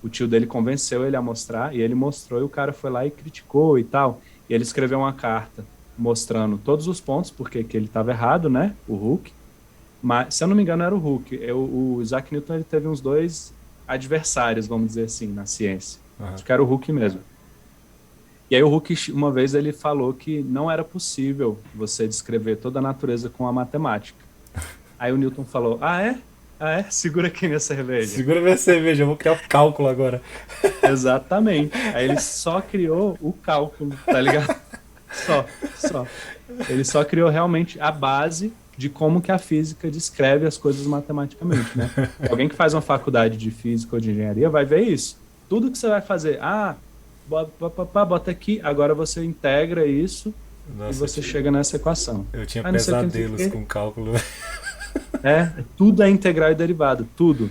O tio dele convenceu ele a mostrar, e ele mostrou, e o cara foi lá e criticou e tal. E ele escreveu uma carta mostrando todos os pontos, porque que ele estava errado, né? O Hooke. Mas, se eu não me engano, era o Hooke. O Isaac Newton ele teve uns dois adversários, vamos dizer assim, na ciência. Acho que era o Hooke mesmo. E aí o Hooke, uma vez, ele falou que não era possível você descrever toda a natureza com a matemática. Aí o Newton falou, ah, é? Ah, é? Segura aqui minha cerveja. Segura minha cerveja, eu vou criar o cálculo agora. Exatamente. Aí ele só criou o cálculo, tá ligado? Só. Ele só criou realmente a base de como que a física descreve as coisas matematicamente, né? Alguém que faz uma faculdade de física ou de engenharia vai ver isso. Tudo que você vai fazer, bota aqui, agora você integra isso. Nossa, e você chega nessa equação. Eu tinha pesadelos com cálculo. Tudo é integral e derivado, tudo,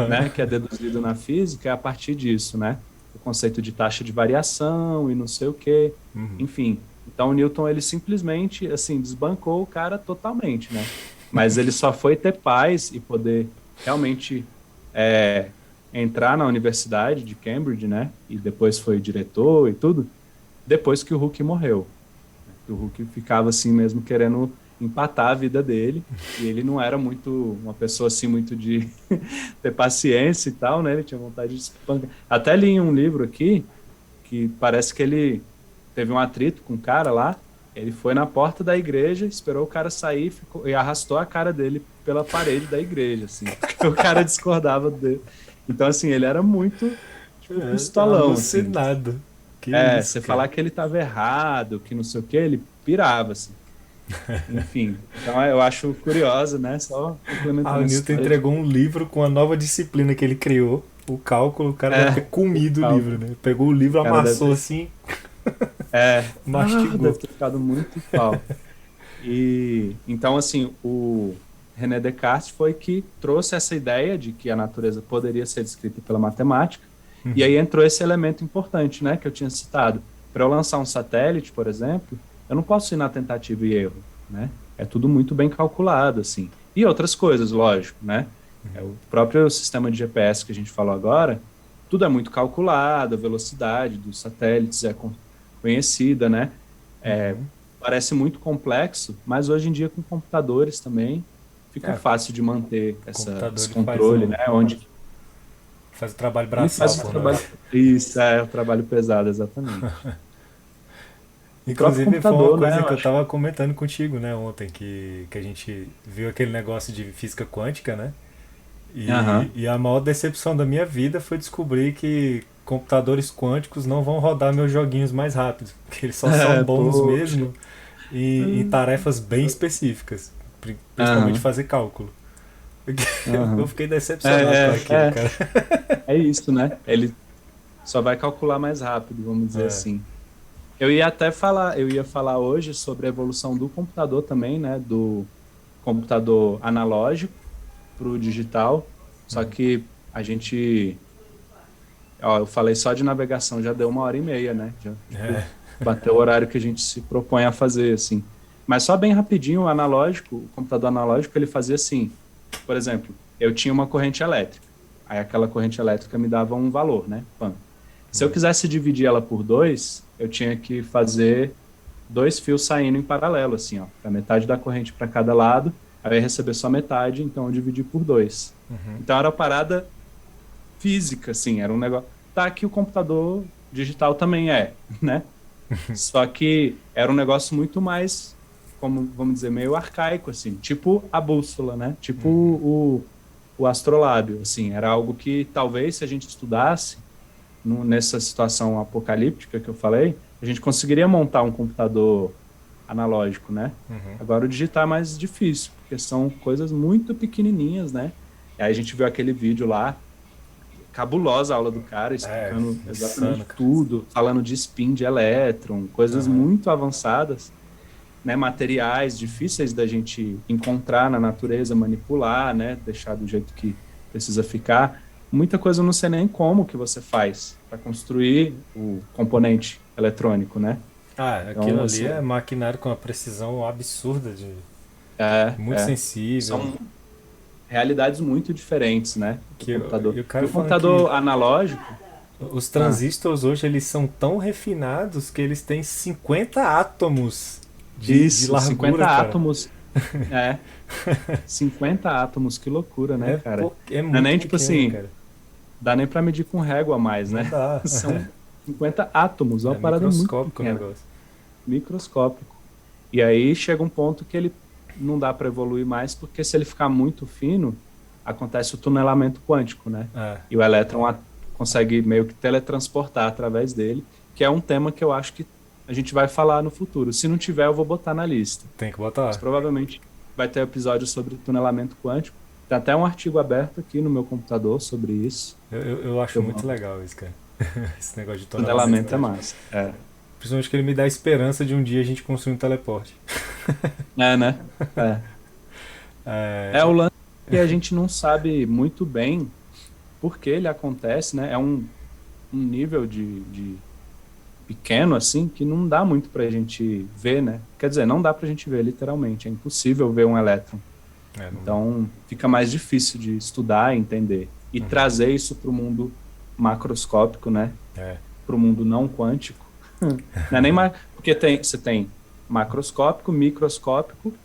né, que é deduzido na física é a partir disso, né? O conceito de taxa de variação e não sei o quê, enfim. Então o Newton, ele simplesmente, assim, desbancou o cara totalmente, né? Mas ele só foi ter paz e poder realmente entrar na Universidade de Cambridge, né? E depois foi diretor e tudo, depois que o Hooke morreu. O Hooke ficava assim mesmo querendo empatar a vida dele, e ele não era muito uma pessoa assim muito de ter paciência e tal, né? Ele tinha vontade de espancar. Até li em um livro aqui que parece que ele teve um atrito com um cara lá, ele foi na porta da igreja, esperou o cara sair e arrastou a cara dele pela parede da igreja, assim, porque o cara discordava dele. Então, assim, ele era muito pistolão. Alucinado. Assim. Você falar que ele estava errado, que não sei o que, ele pirava, assim. Enfim, então eu acho curioso, né? Só complementando. O Newton entregou um livro com a nova disciplina que ele criou, o cálculo. O cara deve ter comido o livro, né? Pegou o livro, amassou assim. Mastigou. Deve ter ficado muito pau. E então, assim, o René Descartes foi que trouxe essa ideia de que a natureza poderia ser descrita pela matemática. E aí entrou esse elemento importante, né, que eu tinha citado. Para eu lançar um satélite, por exemplo, eu não posso ir na tentativa e erro, né? É tudo muito bem calculado, assim. E outras coisas, lógico, né? O próprio sistema de GPS que a gente falou agora, tudo é muito calculado, a velocidade dos satélites é conhecida, né? Parece muito complexo, mas hoje em dia com computadores também fica fácil de manter esse controle, né? Onde faz o trabalho braçal. Isso, é o trabalho pesado, exatamente. Inclusive foi uma coisa que eu estava comentando contigo, né, ontem, que a gente viu aquele negócio de física quântica, né? E a maior decepção da minha vida foi descobrir que computadores quânticos não vão rodar meus joguinhos mais rápido, porque eles só são bons mesmo em tarefas bem específicas, principalmente fazer cálculo. Eu fiquei decepcionado com aquilo, cara. É isso, né? Ele só vai calcular mais rápido, vamos dizer assim. Eu ia falar hoje sobre a evolução do computador também, né? Do computador analógico para o digital. Só que a gente... eu falei só de navegação, já deu 1h30, né? Já bateu o horário que a gente se propõe a fazer, assim. Mas só bem rapidinho, o computador analógico, ele fazia assim... Por exemplo, eu tinha uma corrente elétrica. Aí aquela corrente elétrica me dava um valor, né? Se eu quisesse dividir ela por 2, eu tinha que fazer 2 fios saindo em paralelo, assim, ó. A metade da corrente para cada lado, aí eu ia receber só metade, então eu dividi por 2. Então era uma parada física, assim, era um negócio... Tá, que o computador digital também né? Só que era um negócio muito mais, como vamos dizer, meio arcaico, assim, tipo a bússola, né? Tipo o astrolábio, assim, era algo que talvez se a gente estudasse nessa situação apocalíptica que eu falei, a gente conseguiria montar um computador analógico, né? Agora o digital é mais difícil, porque são coisas muito pequenininhas, né? E aí a gente viu aquele vídeo lá, cabulosa a aula do cara, É, explicando insano, exatamente cara. tudo, falando de spin de elétron, coisas Aham. muito avançadas, né, materiais difíceis da gente encontrar na natureza, manipular, né, deixar do jeito que precisa ficar. Muita coisa eu não sei nem como que você faz para construir o componente eletrônico, né? Ah, aquilo Então, ali é assim, maquinário com uma precisão absurda, é, muito é, sensível. são realidades muito diferentes, né, do E computador. o E cara o falando que computador analógico, os ah, transistores hoje eles são tão refinados que eles têm 50 átomos de isso, largura, 50 cara. átomos, é, 50 átomos, que loucura, né, cara? É Não é muito nem tipo pequeno, assim, cara. dá nem para medir com régua a mais, Não né? dá. São 50 átomos, é uma É parada muito microscópico o pequena, negócio. microscópico. E aí chega um ponto que ele não dá para evoluir mais, porque se ele ficar muito fino, acontece o tunelamento quântico, né? É, E o elétron consegue meio que teletransportar através dele, que é um tema que eu acho que a gente vai falar no futuro. Se não tiver, eu vou botar na lista. tem que Mas botar. provavelmente vai ter episódio sobre tunelamento quântico. Tem até um artigo aberto aqui no meu computador sobre isso. Eu acho Eu muito vou... legal isso, cara. Esse negócio de tonelamento Tunelamento é quântico. massa. É, Principalmente que ele me dá a esperança de um dia a gente construir um teleporte. é né? É. É o É, lance que a gente não sabe muito bem por que ele acontece, né? É um nível de pequeno, assim, que não dá muito para a gente ver, né? Quer dizer, não dá para a gente ver, literalmente. É impossível ver um elétron. não dá. Então, fica mais difícil de estudar, entender. E Uhum. trazer isso para o mundo macroscópico, né? É, Para o mundo não quântico. Não é nem mais... Porque você tem macroscópico, microscópico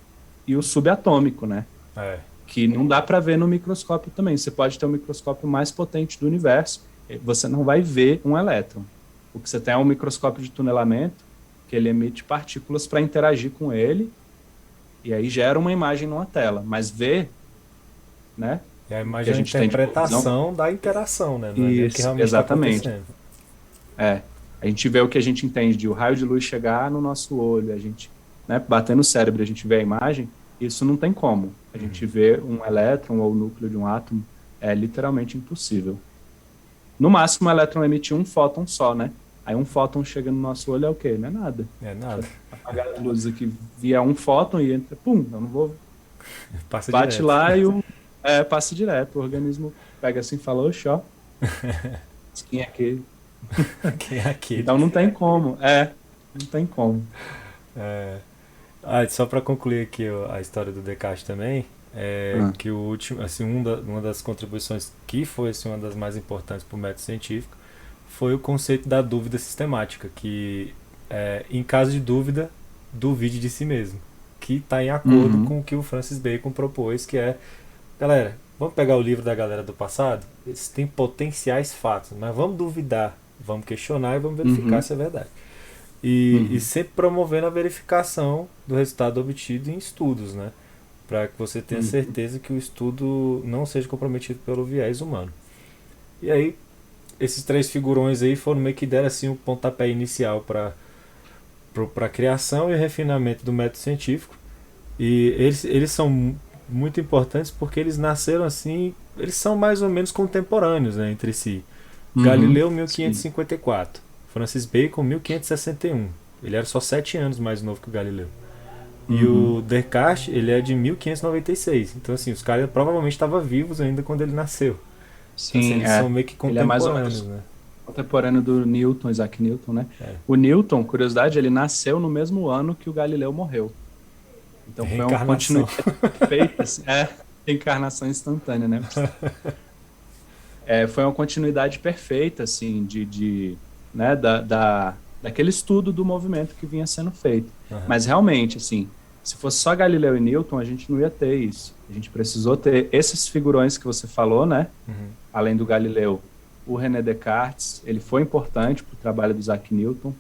e o subatômico, né? é. Que não dá para ver no microscópio também. Você pode ter o microscópio mais potente do universo, você não vai ver um elétron. O que você tem é um microscópio de tunelamento, que ele emite partículas para interagir com ele, e aí gera uma imagem numa tela. Mas ver, né, E a o que a imagem é a gente tem de visão, interpretação da interação, né? Não é nem o que isso, realmente está exatamente. acontecendo. É, a gente vê o que a gente entende de o raio de luz chegar no nosso olho, a gente, né, bater no cérebro, a gente vê a imagem, isso não tem como. A gente vê um elétron ou o núcleo de um átomo, é literalmente impossível. No máximo, o elétron emite um fóton só, né? Aí um fóton chega no nosso olho é o quê? Não é nada. É nada. Deixa eu apagar as luzes aqui, via um fóton e entra, pum, eu não vou, Passa bate direto. lá e passa direto. O organismo pega assim e fala, oxe, ó, quem é aquele? Quem é aquele? Então não tem como, não tem como. É... Ah, só para concluir aqui a história do Descartes também, é Ah, que o último, assim, uma das contribuições que foi assim, uma das mais importantes para o método científico foi o conceito da dúvida sistemática, que em caso de dúvida, duvide de si mesmo, que está em acordo uhum, com o que o Francis Bacon propôs, que é, galera, vamos pegar o livro da galera do passado, eles têm potenciais fatos, mas vamos duvidar, vamos questionar e vamos verificar uhum, se é verdade. E uhum, sempre promovendo a verificação do resultado obtido em estudos, né? Para que você tenha uhum, certeza que o estudo não seja comprometido pelo viés humano. E aí, esses três figurões aí foram meio que deram assim o pontapé inicial para a criação e refinamento do método científico. E eles são muito importantes porque eles nasceram assim, eles são mais ou menos contemporâneos, né, entre si. uhum, Galileu sim, 1554, Francis Bacon 1561. Ele era só 7 anos mais novo que o Galileu. E uhum, o Descartes, ele é de 1596. Então assim, os caras provavelmente estavam vivos ainda quando ele nasceu. Então assim, sim, eles são meio que ele é mais ou contemporâneos, menos né? contemporâneo do Newton, Isaac Newton, né? É. O Newton, curiosidade, ele nasceu no mesmo ano que o Galileu morreu. Então foi uma Reencarnação. continuidade perfeita, assim, reencarnação instantânea, né? Foi uma continuidade perfeita, assim, né, daquele estudo do movimento que vinha sendo feito. Uhum. Mas realmente, assim, se fosse só Galileu e Newton, a gente não ia ter isso. A gente precisou ter esses figurões que você falou, né? Uhum. Além do Galileu, o René Descartes, ele foi importante para o trabalho do Isaac Newton.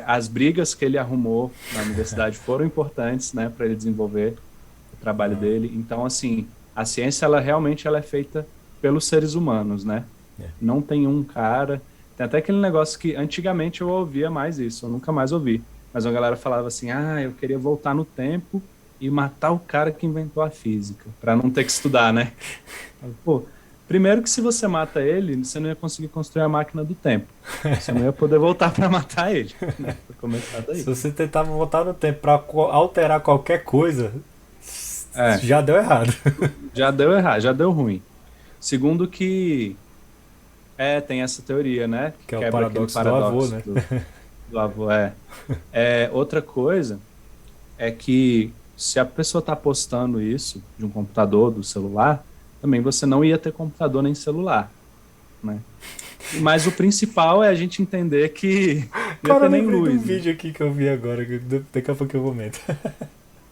As brigas que ele arrumou na universidade foram importantes, né, para ele desenvolver o trabalho Uhum. dele. Então, assim, a ciência, ela realmente ela é feita pelos seres humanos, né? É. Não tem um cara. Tem até aquele negócio que antigamente eu ouvia mais isso, eu nunca mais ouvi. Mas uma galera falava assim: eu queria voltar no tempo e matar o cara que inventou a física, para não ter que estudar, né? Pô, Primeiro que se você mata ele, você não ia conseguir construir a máquina do tempo. Você não ia poder voltar para matar ele. Né? Pra começar Se daí. você tentar voltar no tempo pra alterar qualquer coisa, É, já deu errado. já deu errado, já deu ruim. Segundo que tem essa teoria, né? Que Que é o quebra aquele paradoxo do avô, paradoxo né? do avô. Outra coisa é que se a pessoa está postando isso de um computador, do celular, também você não ia ter computador nem celular, né? Mas o principal é a gente entender que não ia Cara, eu ter nem lembrei de um luz, né? vídeo aqui que eu vi agora, que daqui a pouco eu comento.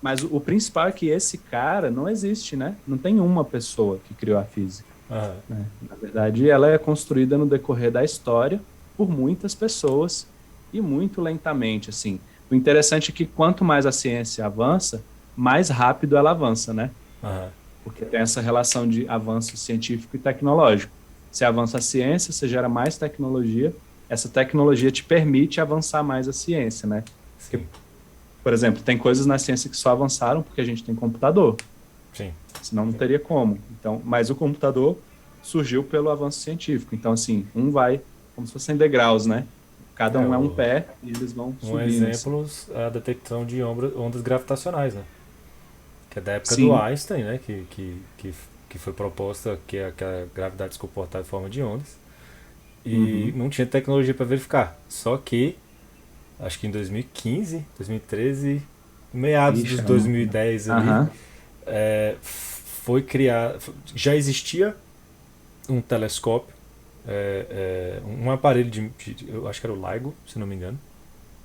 Mas o principal é que esse cara não existe, né? Não tem uma pessoa que criou a física, Aham, né? Na verdade, ela é construída no decorrer da história por muitas pessoas e muito lentamente, assim. O interessante é que quanto mais a ciência avança, mais rápido ela avança, né? aham. Porque tem essa relação de avanço científico e tecnológico. Você avança a ciência, você gera mais tecnologia, essa tecnologia te permite avançar mais a ciência, né? Sim, Porque, por exemplo, tem coisas na ciência que só avançaram porque a gente tem computador, sim. senão não teria como. Então, mas o computador surgiu pelo avanço científico. Então, assim, um vai como se fossem degraus, né? Cada É, um é um pé e eles vão um subindo, assim. exemplo, a detecção de ondas gravitacionais, né? Que é da época do Sim. Einstein, né? Que foi proposta que a gravidade se comportava em forma de ondas. E Uhum. não tinha tecnologia para verificar. Só que, acho que em 2015, 2013, meados dos Ixi, eu não... 2010 ali, Aham. foi criado. Já existia um telescópio, um aparelho eu acho que era o LIGO, se não me engano,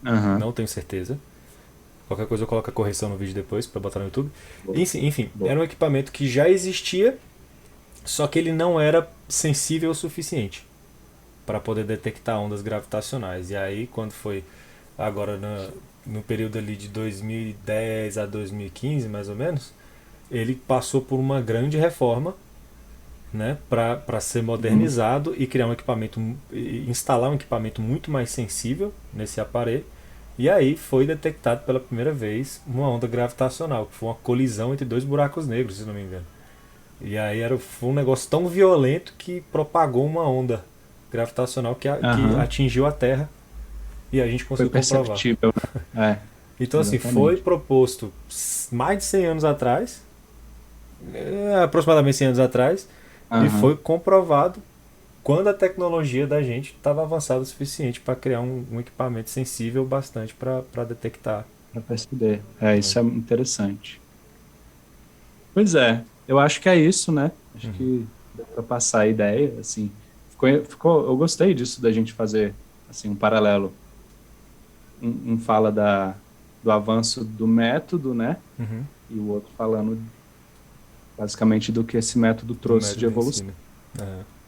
Aham. não tenho certeza. Qualquer coisa eu coloco a correção no vídeo depois para botar no YouTube. Boa. Enfim, Boa. era um equipamento que já existia, só que ele não era sensível o suficiente para poder detectar ondas gravitacionais. E aí, quando foi agora no período ali de 2010 a 2015, mais ou menos, ele passou por uma grande reforma, né, para ser Uhum. modernizado e criar um equipamento, instalar um equipamento muito mais sensível nesse aparelho. E aí foi detectado pela primeira vez uma onda gravitacional, que foi uma colisão entre dois buracos negros, se não me engano. E aí foi um negócio tão violento que propagou uma onda gravitacional que Aham. atingiu a Terra e a gente Foi conseguiu comprovar. perceptível, né? Então, assim, foi Exatamente. proposto mais de 100 anos atrás, aproximadamente 100 anos atrás, e foi Aham. comprovado quando a tecnologia da gente estava avançada o suficiente para criar um equipamento sensível bastante para detectar. Para perceber. Isso Né? é interessante. Pois é, eu acho que é isso, né? Acho Uhum. que deu para passar a ideia, assim. Eu gostei disso da gente fazer, assim, um paralelo. Um fala do avanço do método, né? Uhum. E o outro falando basicamente do que esse método Do trouxe de método em si, evolução. né?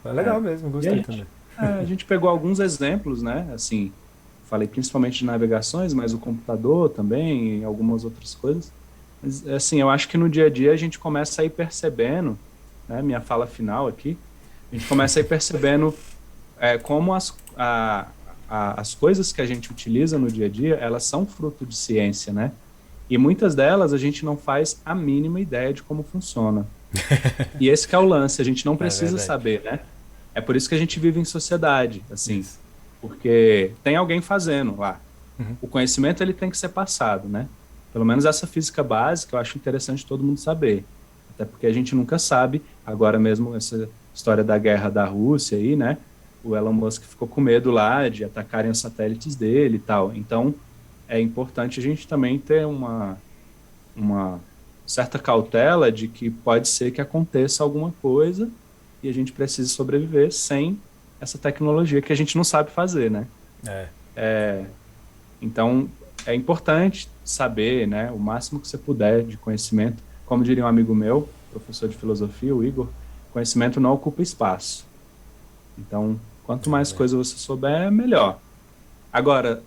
É legal É. mesmo, E a gostei também. gente, a gente pegou alguns exemplos, né? Assim, falei principalmente de navegações, mas o computador também e algumas outras coisas. Mas, assim, eu acho que no dia a dia a gente começa a ir percebendo, né? Minha fala final aqui, a gente começa a ir percebendo como as coisas que a gente utiliza no dia a dia, elas são fruto de ciência, né? E muitas delas a gente não faz a mínima ideia de como funciona. E esse que é o lance, a gente não É precisa verdade. saber, né? É por isso que a gente vive em sociedade, assim, Isso. porque tem alguém fazendo lá. Uhum. O conhecimento ele tem que ser passado, né? Pelo menos essa física básica eu acho interessante todo mundo saber. Até porque a gente nunca sabe, agora mesmo essa história da guerra da Rússia aí, né? O Elon Musk ficou com medo lá de atacarem os satélites dele e tal. Então, é importante a gente também ter uma certa cautela de que pode ser que aconteça alguma coisa e a gente precise sobreviver sem essa tecnologia que a gente não sabe fazer, né? É. Então, é importante saber, né, o máximo que você puder de conhecimento. Como diria um amigo meu, professor de filosofia, o Igor, conhecimento não ocupa espaço. Então, quanto mais É. coisa você souber, melhor. Agora,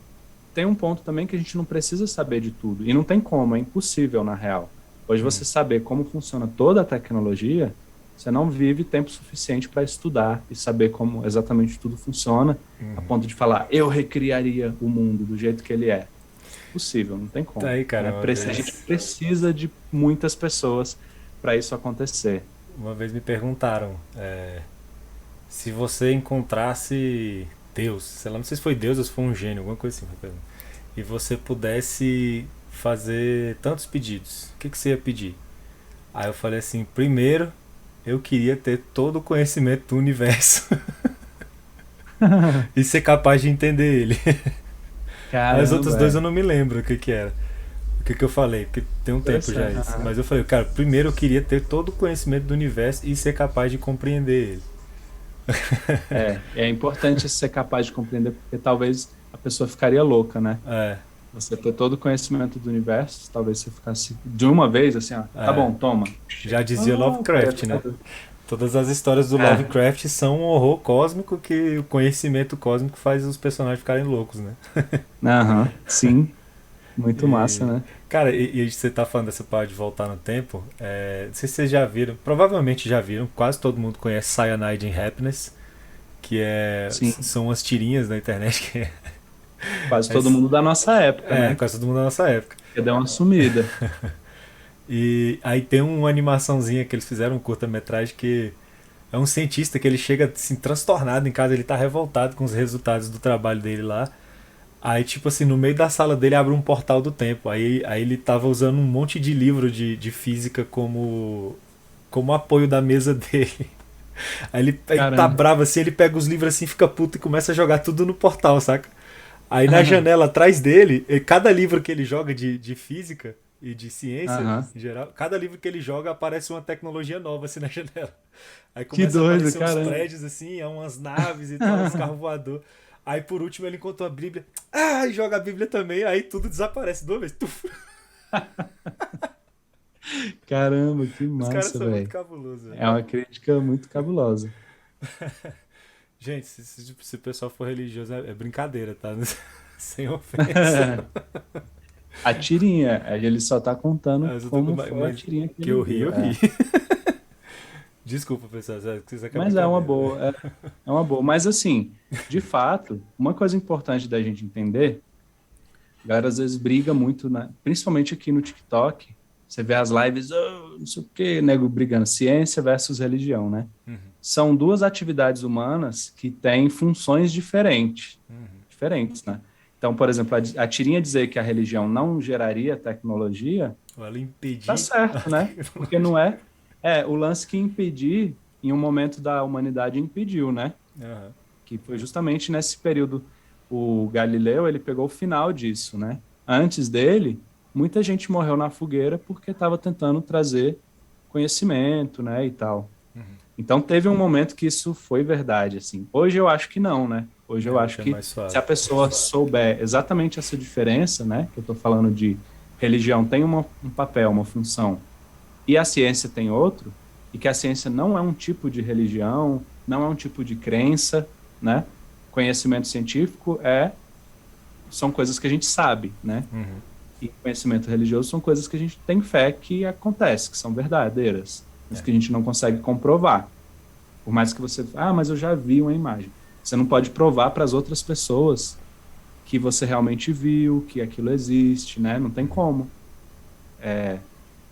tem um ponto também que a gente não precisa saber de tudo, e não tem como, é impossível na real. Hoje Uhum. você saber como funciona toda a tecnologia, você não vive tempo suficiente para estudar e saber como exatamente tudo funciona, a ponto de falar, eu recriaria o mundo do jeito que ele é. Possível, não tem Tá como, aí, cara, né? uma A gente vez. precisa de muitas pessoas para isso acontecer. uma vez me perguntaram se você encontrasse Deus, sei lá, não sei se foi Deus ou se foi um gênio, alguma coisa assim, e você pudesse fazer tantos pedidos, o que, que você ia pedir? Aí eu falei assim, primeiro eu queria ter todo o conhecimento do universo e ser capaz de entender ele. Aí os outros Caramba, dois eu não me lembro o que que era. O que que eu falei? Porque tem um tempo já interessante. isso. Aham. Mas eu falei, cara, primeiro eu queria ter todo o conhecimento do universo e ser capaz de compreender ele. É importante ser capaz de compreender, porque talvez a pessoa ficaria louca, né? É, Você ter todo o conhecimento do universo, talvez você ficasse de uma vez assim, ó, tá é. bom, toma. Já dizia Ah, cara, Lovecraft, né? Todas as histórias do é. Lovecraft são um horror cósmico que o conhecimento cósmico faz os personagens ficarem loucos, né? Aham, sim, muito massa, E, né? cara, e você tá falando dessa parte de voltar no tempo, não sei se vocês já viram, provavelmente já viram, quase todo mundo conhece Cyanide in Happiness, Sim, são umas tirinhas na internet que quase todo é, mundo da nossa época, né? quase todo mundo da nossa época. Que deu uma sumida. E aí tem uma animaçãozinha que eles fizeram, um curta-metragem, que é um cientista que ele chega assim, transtornado em casa, ele tá revoltado com os resultados do trabalho dele lá. Aí, tipo assim, no meio da sala dele abre um portal do tempo. Aí ele tava usando um monte de livro de física como apoio da mesa dele. Aí tá Caramba. bravo assim, ele pega os livros assim, fica puto e começa a jogar tudo no portal, saca? Aí na janela atrás dele, cada livro que ele joga de física e de ciência, Aham. em geral, cada livro que ele joga aparece uma tecnologia nova assim na janela. Aí Que começa a doido, aparecer uns caramba. prédios assim, umas naves e tal, uns carros voadores. Aí por último ele encontrou a Bíblia. Ah, e joga a Bíblia também, aí tudo desaparece de uma vez. Tuf. Caramba, que Os caras massa, são muito velho. cabulosos, velho. É uma crítica muito cabulosa. Gente, se o pessoal for religioso é brincadeira, tá? Sem ofensa. A tirinha, ele só tá contando Mas, como foi a mas tirinha que que ele eu ri, viu. eu ri. É. Desculpa, pessoal, isso aqui é Mas é uma brincadeira. boa, é uma boa. Mas assim, de fato, uma coisa importante da gente entender, a galera às vezes briga muito, né? Principalmente aqui no TikTok, você vê as lives, "Oh, não sei o quê, nego brigando, ciência versus religião, né? São duas atividades humanas que têm funções diferentes, né? Então, por exemplo, a tirinha dizer que a religião não geraria tecnologia, Ou ela tá impedir a certo, né? Porque tecnologia. não é o lance que impedir, em um momento da humanidade impediu, né? Aham. Que foi justamente nesse período o Galileu, ele pegou o final disso, né? Antes dele, muita gente morreu na fogueira porque estava tentando trazer conhecimento, né, e tal. Então teve um momento que isso foi verdade, assim. Hoje eu acho que não, né? Hoje eu Hoje acho é que mais se suave. a pessoa souber exatamente essa diferença, né, que eu estou falando de religião tem um papel, uma função, e a ciência tem outro, e que a ciência não é um tipo de religião, não é um tipo de crença, né? Conhecimento científico são coisas que a gente sabe, né? E conhecimento religioso são coisas que a gente tem fé que acontece, que são verdadeiras, mas É. que a gente não consegue comprovar. Por mais que você, mas eu já vi uma imagem. Você não pode provar para as outras pessoas que você realmente viu, que aquilo existe, né? Não tem como.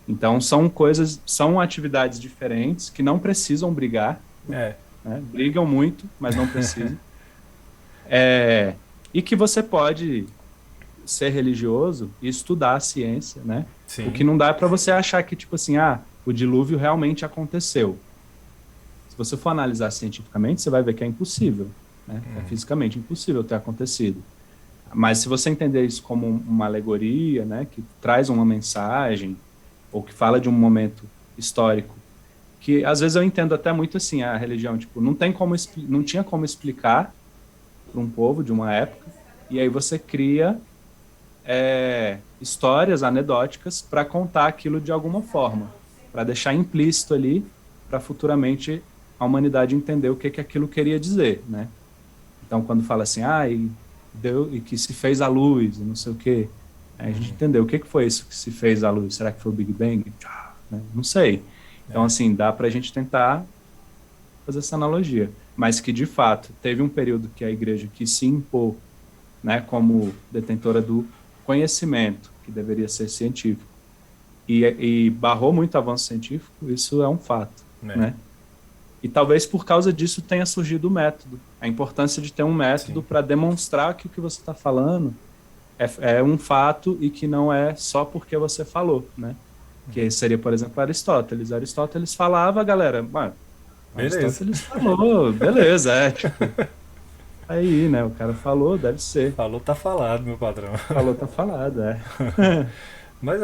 Então são atividades diferentes que não precisam brigar, É, né? Brigam muito, mas não precisam. E que você pode ser religioso e estudar a ciência, né? O que sim. não dá é para você achar que, tipo assim, o dilúvio realmente aconteceu. Se você for analisar cientificamente, você vai ver que é impossível, né? É fisicamente impossível ter acontecido. Mas se você entender isso como uma alegoria, né, que traz uma mensagem, ou que fala de um momento histórico, que às vezes eu entendo até muito assim, a religião, tipo, não tinha como explicar para um povo de uma época, e aí você cria histórias anedóticas para contar aquilo de alguma forma, para deixar implícito ali, para futuramente a humanidade entender o que que aquilo queria dizer, né? Então, quando fala assim, e que se fez a luz, e não sei o quê, a gente entendeu o que que foi isso que se fez a luz. Será que foi o Big Bang? Tchá, né? Não sei. Então, É. assim, dá para a gente tentar fazer essa analogia. Mas que, de fato, teve um período que a igreja quis se impor, né, como detentora do conhecimento, que deveria ser científico, e barrou muito avanço científico, isso é um fato. né? né? E talvez por causa disso tenha surgido o método. A importância de ter um método Sim. para demonstrar que o que você está falando é um fato e que não é só porque você falou, né? Que seria, por exemplo, Aristóteles. Aristóteles falava, galera, mano, Beleza. Aristóteles falou, beleza, tipo, aí, né? O cara falou, deve ser. Falou, tá falado, meu patrão. Falou, tá falado, é. Mas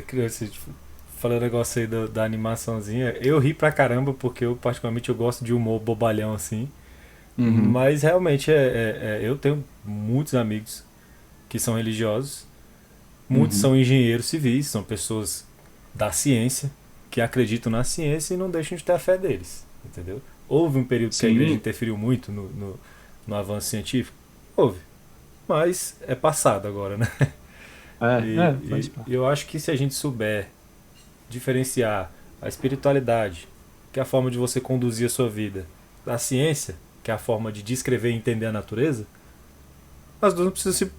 criança, tipo, falando o negócio aí da animaçãozinha, eu ri pra caramba porque eu particularmente eu gosto de humor bobalhão assim. Uhum, Mas realmente eu tenho muitos amigos que são religiosos, muitos uhum. são engenheiros civis, são pessoas da ciência que acreditam na ciência e não deixam de ter a fé deles, entendeu? Houve um período que a igreja Sim, interferiu muito no avanço científico? Houve, mas é passado agora, né? faz E parte. eu acho que se a gente souber diferenciar a espiritualidade, que é a forma de você conduzir a sua vida, da ciência, que é a forma de descrever e entender a natureza, as duas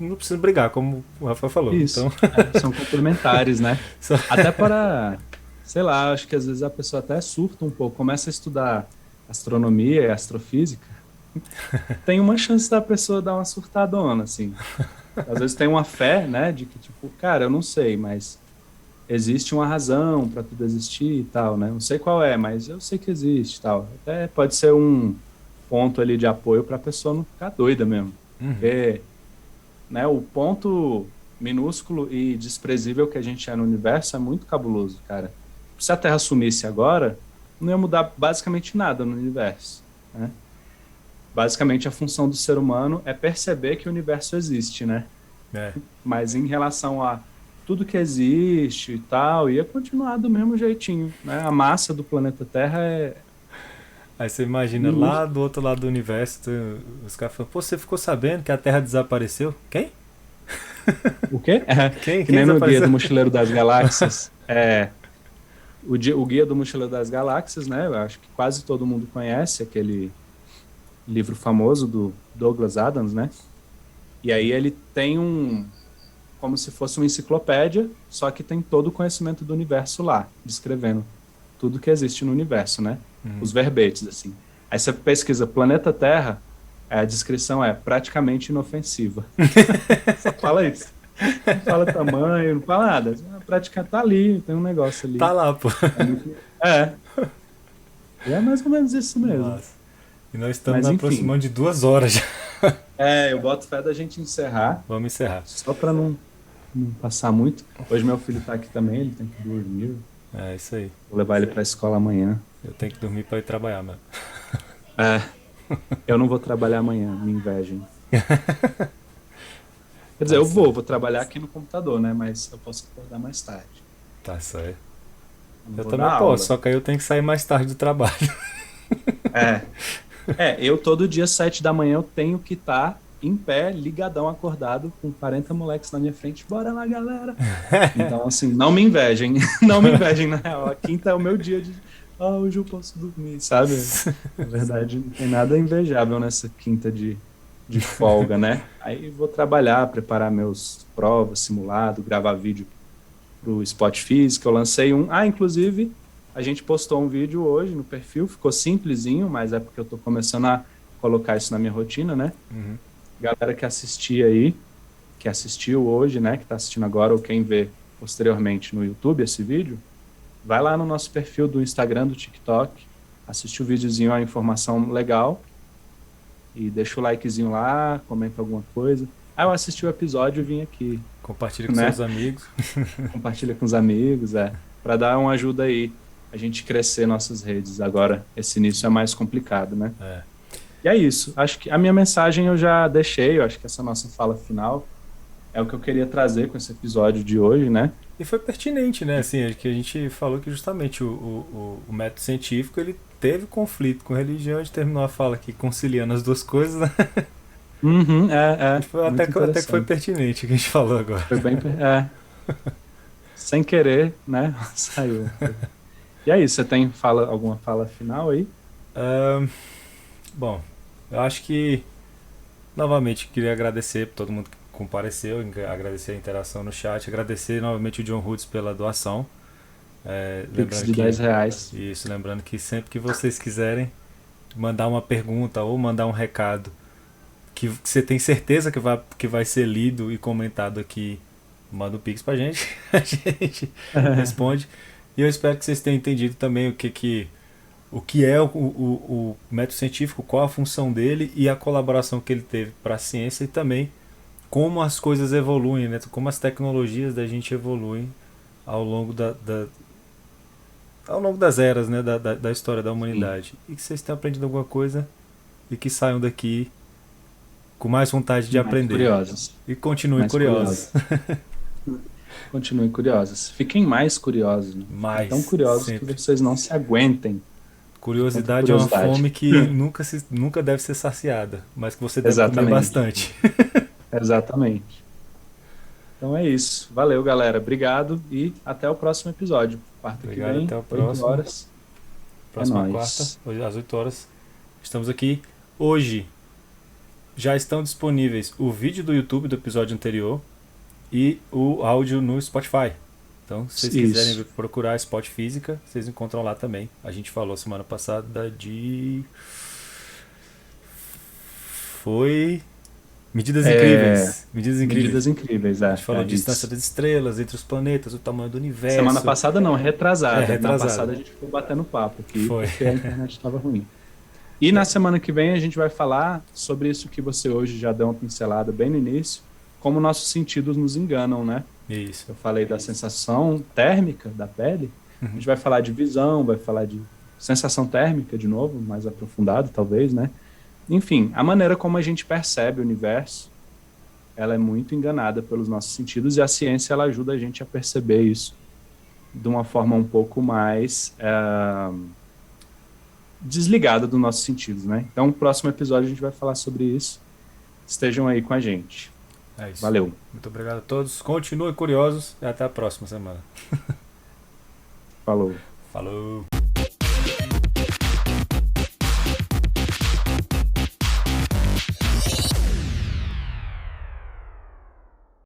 não precisam brigar, como o Rafael falou. Isso, Então, são complementares, né? só- Até para, sei lá, acho que às vezes a pessoa até surta um pouco, começa a estudar astronomia e astrofísica, tem uma chance da pessoa dar uma surtadona, assim. Às vezes tem uma fé, né, de que tipo, cara, eu não sei, mas existe uma razão para tudo existir e tal, né? Não sei qual é, mas eu sei que existe e tal. Até pode ser um ponto ali de apoio para a pessoa não ficar doida mesmo. Uhum. Porque, né, o ponto minúsculo e desprezível que a gente é no universo é muito cabuloso, cara. Se a Terra sumisse agora, não ia mudar basicamente nada no universo, né? Basicamente, a função do ser humano é perceber que o universo existe, né? É. Mas em relação a tudo que existe e tal, ia continuar do mesmo jeitinho, né? A massa do planeta Terra é Aí você imagina lá minúscula. do outro lado do universo, os caras falam, pô, você ficou sabendo que a Terra desapareceu? Quem? O quê? É, Quem? que Quem nem no Guia desapareceu? do Mochileiro das Galáxias. O Guia do Mochileiro das Galáxias, né? Eu acho que quase todo mundo conhece aquele livro famoso do Douglas Adams, né? E aí ele tem como se fosse uma enciclopédia, só que tem todo o conhecimento do universo lá, descrevendo tudo que existe no universo, né? Os verbetes, assim. Aí você pesquisa planeta Terra, a descrição é praticamente inofensiva. Só fala isso. Não fala tamanho, não fala nada. A prática tá ali, tem um negócio Tá ali. lá, pô. É muito. E é mais ou menos isso mesmo. Nossa. E nós estamos Mas nos enfim, aproximando de 2 horas já. eu boto fé da gente encerrar, Vamos encerrar. só para não passar muito. Hoje meu filho tá aqui também, ele tem que dormir. É isso aí. Vou levar ele para a escola amanhã. Eu tenho que dormir pra ir trabalhar, mano. É, eu não vou trabalhar amanhã, me invejem. Quer dizer, Tá eu certo. vou trabalhar aqui no computador, né? Mas eu posso acordar mais tarde. Tá certo. Eu não Eu vou também dar posso, aula. só que aí eu tenho que sair mais tarde do trabalho. É, eu todo dia, 7 da manhã, eu tenho que estar em pé, ligadão, acordado, com 40 moleques na minha frente. Bora lá, galera! Então, assim, não me invejem. Não me invejem, na real. A quinta é o meu dia de. Ah, hoje eu posso dormir, sabe? Na verdade, não tem nada invejável nessa quinta de folga, né? Aí vou trabalhar, preparar meus provas, simulado, gravar vídeo pro Spot Física. Eu lancei um. Ah, inclusive, a gente postou um vídeo hoje no perfil, ficou simplesinho, mas é porque eu tô começando a colocar isso na minha rotina, né? Uhum. Galera que assistia aí, que assistiu hoje, né? Que tá assistindo agora, ou quem vê posteriormente no YouTube esse vídeo, vai lá no nosso perfil do Instagram, do TikTok, assiste o videozinho, a informação legal, e deixa o likezinho lá, comenta alguma coisa. Ah, eu assisti o episódio e vim aqui, Compartilha com seus né? amigos. Compartilha com os amigos, para dar uma ajuda aí, a gente crescer nossas redes. Agora, esse início é mais complicado, né? É. E é isso. Acho que a minha mensagem eu já deixei, eu acho que essa nossa fala final é o que eu queria trazer com esse episódio de hoje, né? E foi pertinente, né? Assim, é que a gente falou que justamente o método científico ele teve conflito com religião, a gente terminou a fala aqui conciliando as duas coisas, né? Uhum, E foi muito até que foi interessante. pertinente o que a gente falou agora. Foi bem, sem querer, né? Saiu. E aí, você tem alguma fala final aí? Ahn, bom, eu acho que novamente queria agradecer por todo mundo que compareceu, agradecer a interação no chat, agradecer novamente o John Hoods pela doação. Pix Lembrando de que R$ 10. isso, lembrando que sempre que vocês quiserem mandar uma pergunta ou mandar um recado que você tem certeza que vai ser lido e comentado aqui, manda um Pix pra gente, a gente responde. E eu espero que vocês tenham entendido também o que é o método científico, qual a função dele e a colaboração que ele teve para a ciência e também como as coisas evoluem, né? Como as tecnologias da gente evoluem ao longo ao longo das eras, né? Da história da Sim, humanidade. E que vocês tenham aprendido alguma coisa e que saiam daqui com mais vontade de mais aprender. curiosas. E continuem Mais curiosos. curiosas. Continuem curiosas. Fiquem mais curiosos, né? Fiquem tão Mais, curiosos que sempre. vocês não se aguentem de tanta Curiosidade é uma curiosidade. fome que nunca deve ser saciada, mas que você deve comer Exatamente. bastante. Exatamente. Então é isso. Valeu, galera. Obrigado e até o próximo episódio. Quarta que Obrigado, até vem, o 8 próximo. horas. É Próxima quarta, nóis. hoje às 8 horas. Estamos aqui. Hoje já estão disponíveis o vídeo do YouTube do episódio anterior e o áudio no Spotify. Então, se vocês quiserem Isso. procurar Spot Física, vocês encontram lá também. A gente falou semana passada de. Foi. Medidas É, incríveis. Medidas incríveis. medidas incríveis, A gente falou é de distância isso. das estrelas, entre os planetas, o tamanho do Semana universo. passada não, retrasada. Na Retrasado. passada a gente ficou batendo papo aqui Foi. porque a internet estava ruim. E na semana que vem a gente vai falar sobre isso que você hoje já deu uma pincelada bem no início, como nossos sentidos nos enganam, né? Isso. Eu falei da sensação térmica da pele, a gente vai falar de visão, vai falar de sensação térmica de novo, mais aprofundado talvez, né? Enfim, a maneira como a gente percebe o universo, ela é muito enganada pelos nossos sentidos e a ciência ela ajuda a gente a perceber isso de uma forma um pouco mais desligada dos nossos sentidos, né? Então, no próximo episódio a gente vai falar sobre isso. Estejam aí com a gente. É isso. Valeu. Muito obrigado a todos. Continuem curiosos e até a próxima semana. Falou. Falou!